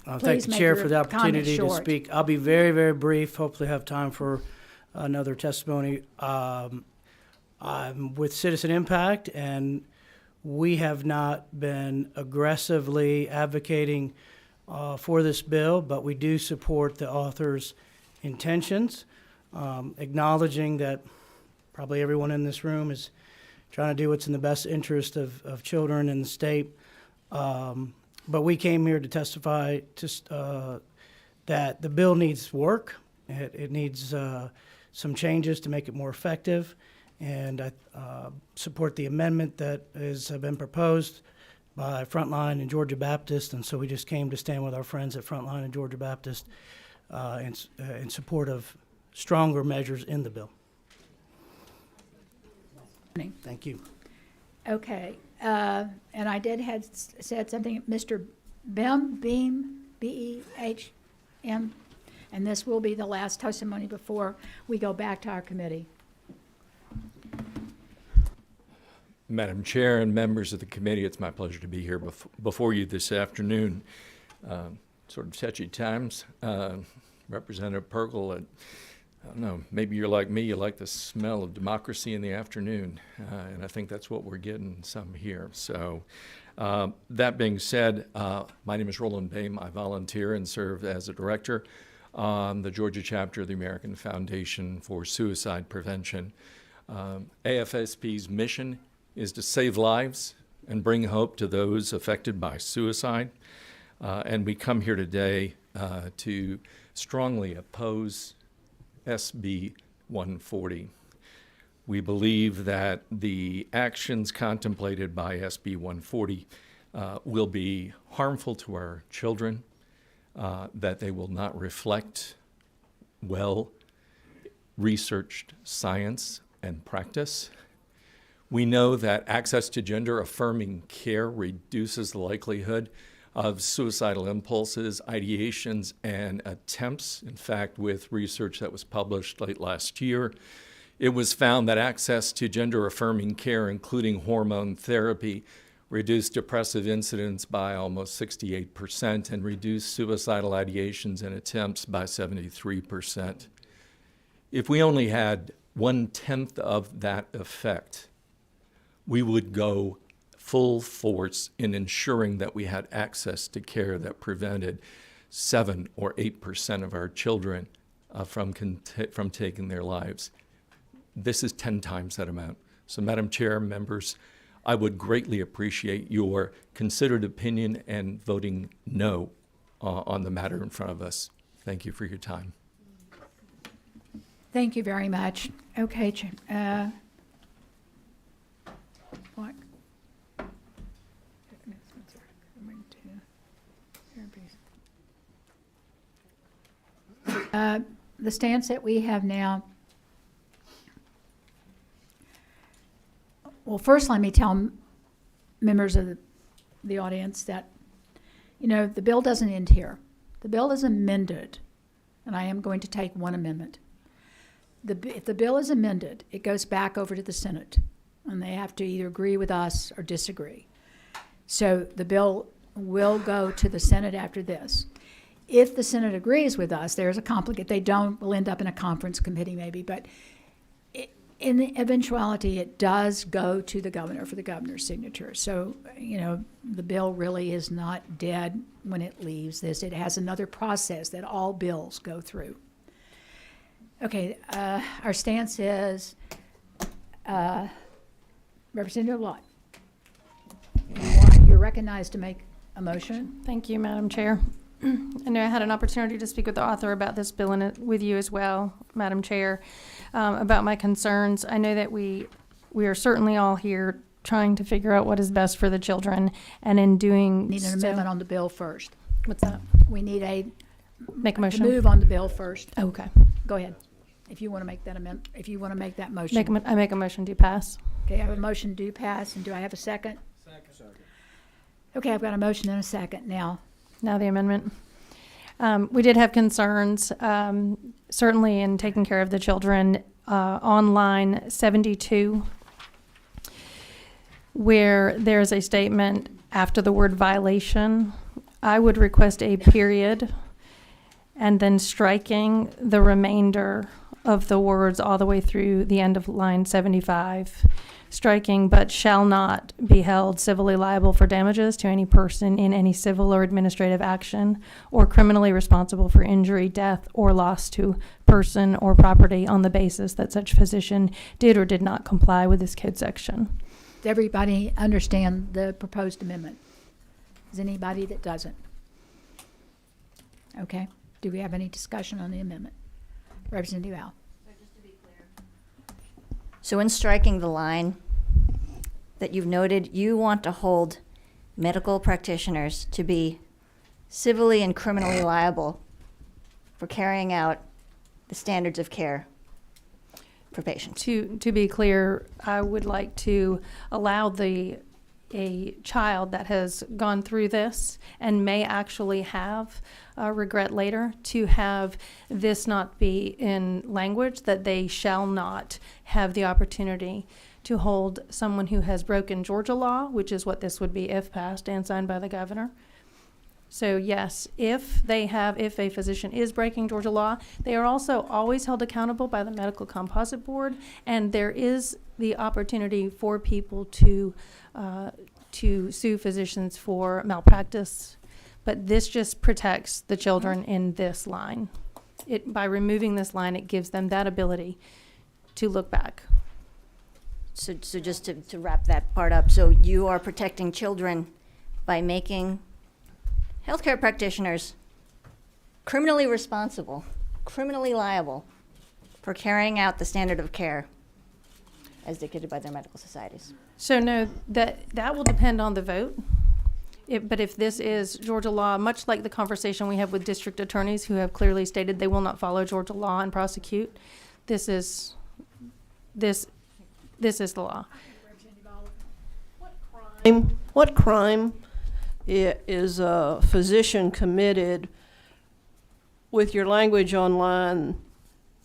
Thank Please the make chair your for the comments opportunity to short. speak. I'll be very, very brief. Hopefully have time for another testimony. I'm with Citizen Impact, and we have not been aggressively advocating for this bill, but we do support the author's intentions, acknowledging that probably everyone in this room is trying to do what's in the best interest of children in the state. But we came here to testify that the bill needs work. It needs some changes to make it more effective. And I support the amendment that has been proposed by Frontline and Georgia Baptist. And so we just came to stand with our friends at Frontline and Georgia Baptist in support of stronger measures in the bill. Thank you. Okay, and I had said something, Mr. Behm, B-E-H-M, and this will be the last testimony before we go back to our committee. Madam Chair and members of the committee, it's my pleasure to be here before you this afternoon. Sort of touchy times. Representative Pergel, I don't know, maybe you're like me, you like the smell of democracy in the afternoon, and I think that's what we're getting some here. So that being said, my name is Roland Behm. I volunteer and serve as a director on the Georgia chapter of the American Foundation for Suicide Prevention. AFSP's mission is to save lives and bring hope to those affected by suicide. And we come here today to strongly oppose SB 140. We believe that the actions contemplated by SB 140 will be harmful to our children, that they will not reflect well-researched science and practice. We know that access to gender-affirming care reduces the likelihood of suicidal impulses, ideations, and attempts. In fact, with research that was published late last year, it was found that access to gender-affirming care, including hormone therapy, reduced depressive incidence by almost 68% and reduced suicidal ideations and attempts by 73%. If we only had 1/10 of that effect, we would go full force in ensuring that we had access to care that prevented 7 or 8% of our children from taking their lives. This is 10 times that amount. So, Madam Chair, members, I would greatly appreciate your considered opinion and voting no on the matter in front of us. Thank you for your time. Thank you very much. Okay, what? The stance that we have now, well, first let me tell members of the audience that, you know, the bill doesn't end here. The bill is amended, and I am going to take one amendment. If the bill is amended, it goes back over to the Senate, and they have to either agree with us or disagree. So the bill will go to the Senate after this. If the Senate agrees with us, there's a complicated, they don't, we'll end up in a conference committee maybe, but in the eventuality, it does go to the governor for the governor's signature. So, you know, the bill really is not dead when it leaves this. It has another process that all bills go through. Okay, our stance is, Representative Lott, you're recognized to make a motion. Thank you, Madam Chair. I know I had an opportunity to speak with the author about this bill and with you as well, Madam Chair, about my concerns. I know that we are certainly all here trying to figure out what is best for the children, and in doing Need an amendment on the bill first. What's that? We need a Make a motion. move on the bill first. Okay. Go ahead. If you want to make that amendment, if you want to make that motion. I make a motion to pass. Okay, I have a motion to pass, and do I have a second? Second. Okay, I've got a motion and a second now. Now the amendment. We did have concerns, certainly in taking care of the children, on line 72, where there's a statement after the word violation. I would request a period and then striking the remainder of the words all the way through the end of line 75. Striking, but shall not be held civilly liable for damages to any person in any civil or administrative action, or criminally responsible for injury, death, or loss to person or property on the basis that such physician did or did not comply with this code section. Does everybody understand the proposed amendment? Is anybody that doesn't? Okay. Do we have any discussion on the amendment? Representative Al. So in striking the line that you've noted, you want to hold medical practitioners to be civilly and criminally liable for carrying out the standards of care for patients. To be clear, I would like to allow a child that has gone through this and may actually have regret later to have this not be in language that they shall not have the opportunity to hold someone who has broken Georgia law, which is what this would be if passed and signed by the governor. So yes, if a physician is breaking Georgia law, they are also always held accountable by the Medical Composite Board, and there is the opportunity for people to sue physicians for malpractice, but this just protects the children in this line. By removing this line, it gives them that ability to look back. So just to wrap that part up, so you are protecting children by making healthcare practitioners criminally responsible, criminally liable for carrying out the standard of care as dictated by their medical societies. So no, that will depend on the vote. But if this is Georgia law, much like the conversation we have with district attorneys who have clearly stated they will not follow Georgia law and prosecute, this is the law. What crime is a physician committed with your language online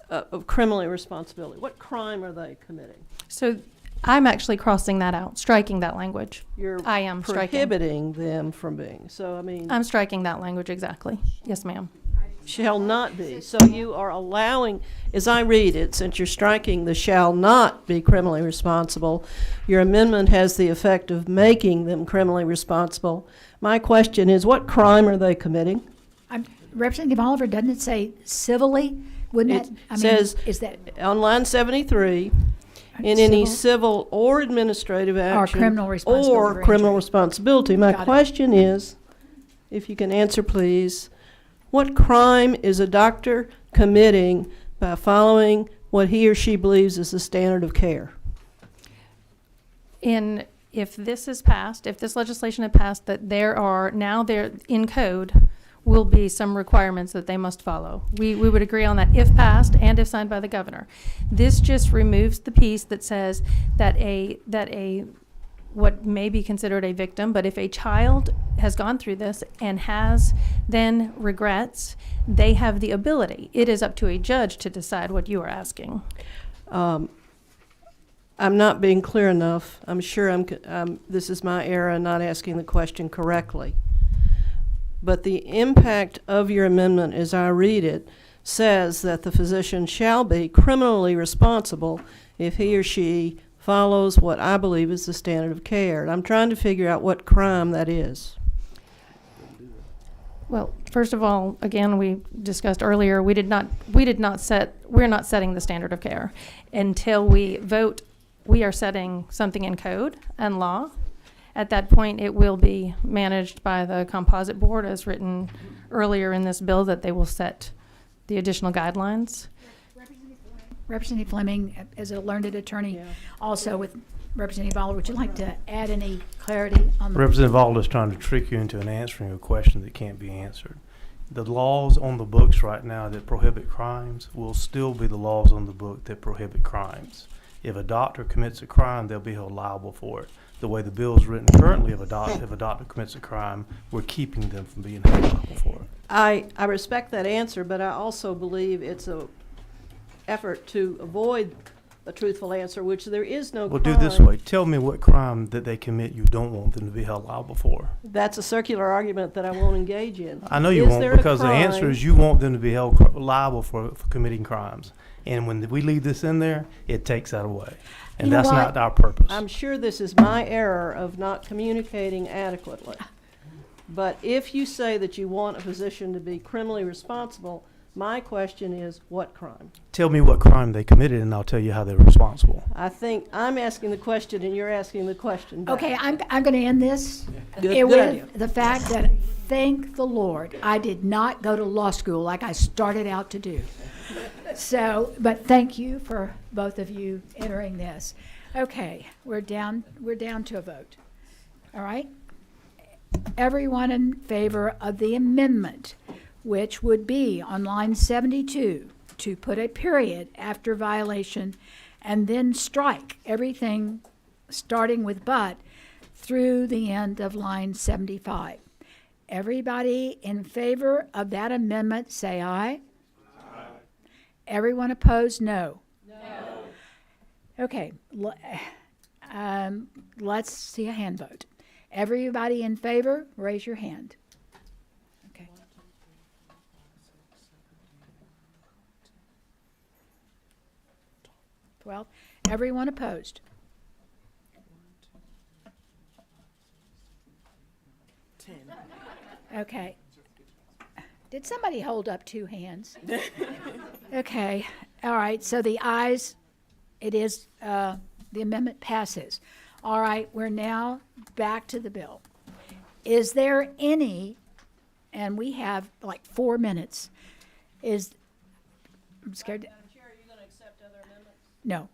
of criminal responsibility? What crime are they committing? So I'm actually crossing that out, striking that language. I am prohibiting them from being. So, I mean. I'm striking that language, exactly. Yes, ma'am. Shall not be. So you are allowing, as I read it, since you're striking the shall not be criminally responsible, your amendment has the effect of making them criminally responsible. My question is, what crime are they committing? Representative Oliver, doesn't it say civilly? Wouldn't It says is that on line 73, in any civil or administrative action criminal responsibility or for criminal injury. responsibility. My Got it. question is, if you can answer, please, what crime is a doctor committing by following what he or she believes is the standard of care? If this is passed, if this legislation had passed, that there in code will be some requirements that they must follow. We would agree on that if passed and if signed by the governor. This just removes the piece that says that what may be considered a victim, but if a child has gone through this and has then regrets, they have the ability. It is up to a judge to decide what you are asking. I'm not being clear enough. I'm sure this is my error in not asking the question correctly. But the impact of your amendment, as I read it, says that the physician shall be criminally responsible if he or she follows what I believe is the standard of care. And I'm trying to figure out what crime that is. Well, first of all, again, we discussed earlier, we're not setting the standard of care. Until we vote, we are setting something in code and law. At that point, it will be managed by the composite board as written earlier in this bill, that they will set the additional guidelines. Representative Fleming, as a learned attorney, also with Representative Oliver, would you like to add any clarity on the... Representative Oliver is trying to trick you into answering a question that can't be answered. The laws on the books right now that prohibit crimes will still be the laws on the book that prohibit crimes. If a doctor commits a crime, they'll be held liable for it. The way the bill is written currently, if a doctor commits a crime, we're keeping them from being held liable for it. I respect that answer, but I also believe it's a effort to avoid a truthful answer, which there is no Well, crime. do this way. Tell me what crime that they commit you don't want them to be held liable for. That's a circular argument that I won't engage in. I know you Is won't, there a because the answer crime- is you want them to be held liable for committing crimes. And when we leave this in there, it takes that away. And You know that's what? not our purpose. I'm sure this is my error of not communicating adequately. But if you say that you want a physician to be criminally responsible, my question is, what crime? Tell me what crime they committed, and I'll tell you how they're responsible. I think I'm asking the question and you're asking the question back. Okay, I'm going to end this Good with idea. the fact that, thank the Lord, I did not go to law school like I started out to do. So, but thank you for both of you entering this. Okay, we're down to a vote. All right? Everyone in favor of the amendment, which would be on line 72, to put a period after violation and then strike everything starting with but through the end of line 75. Everybody in favor of that amendment, say aye. Aye. Everyone opposed, no. No. Okay, let's see a hand vote. Everybody in favor, raise your hand. Okay. 12. Everyone opposed. 10. Okay. Did somebody hold up two hands? Okay. All right. So the ayes, it is, the amendment passes. All right. We're now back to the bill. Is there any, and we have like 4 minutes, I'm scared. Madam Chair, are you going to accept other amendments? No.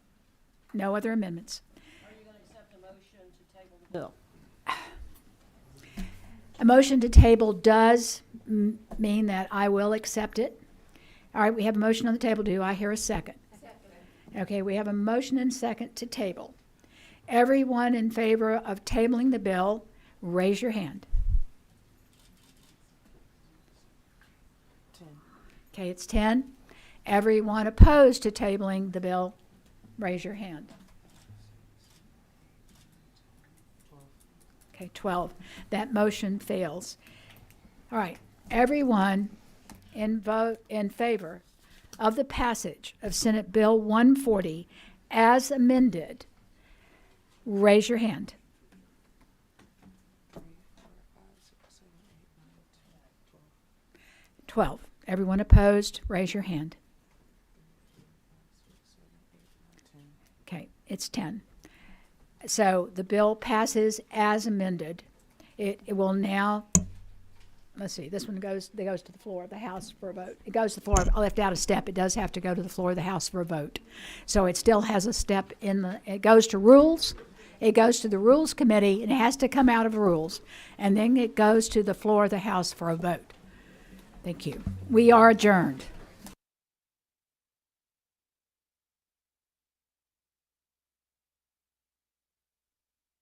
No other amendments. Are you going to accept a motion to table the bill? A motion to table does mean that I will accept it. All right, we have a motion on the table. Do I hear a second? Okay, we have a motion and second to table. Everyone in favor of tabling the bill, raise your hand. Okay, it's 10. Everyone opposed to tabling the bill, raise your hand. Okay, 12. That motion fails. All right, everyone in favor of the passage of Senate Bill 140 as amended, raise your hand. $12. Everyone opposed, raise your hand. Okay, it's 10. So the bill passes as amended. It will now, let's see, this one goes to the floor of the House for a vote. It goes to the floor. I left out a step. It does have to go to the floor of the House for a vote. So it still has a step it goes to rules. It goes to the Rules Committee, and it has to come out of rules. And then it goes to the floor of the House for a vote. Thank you. We are adjourned.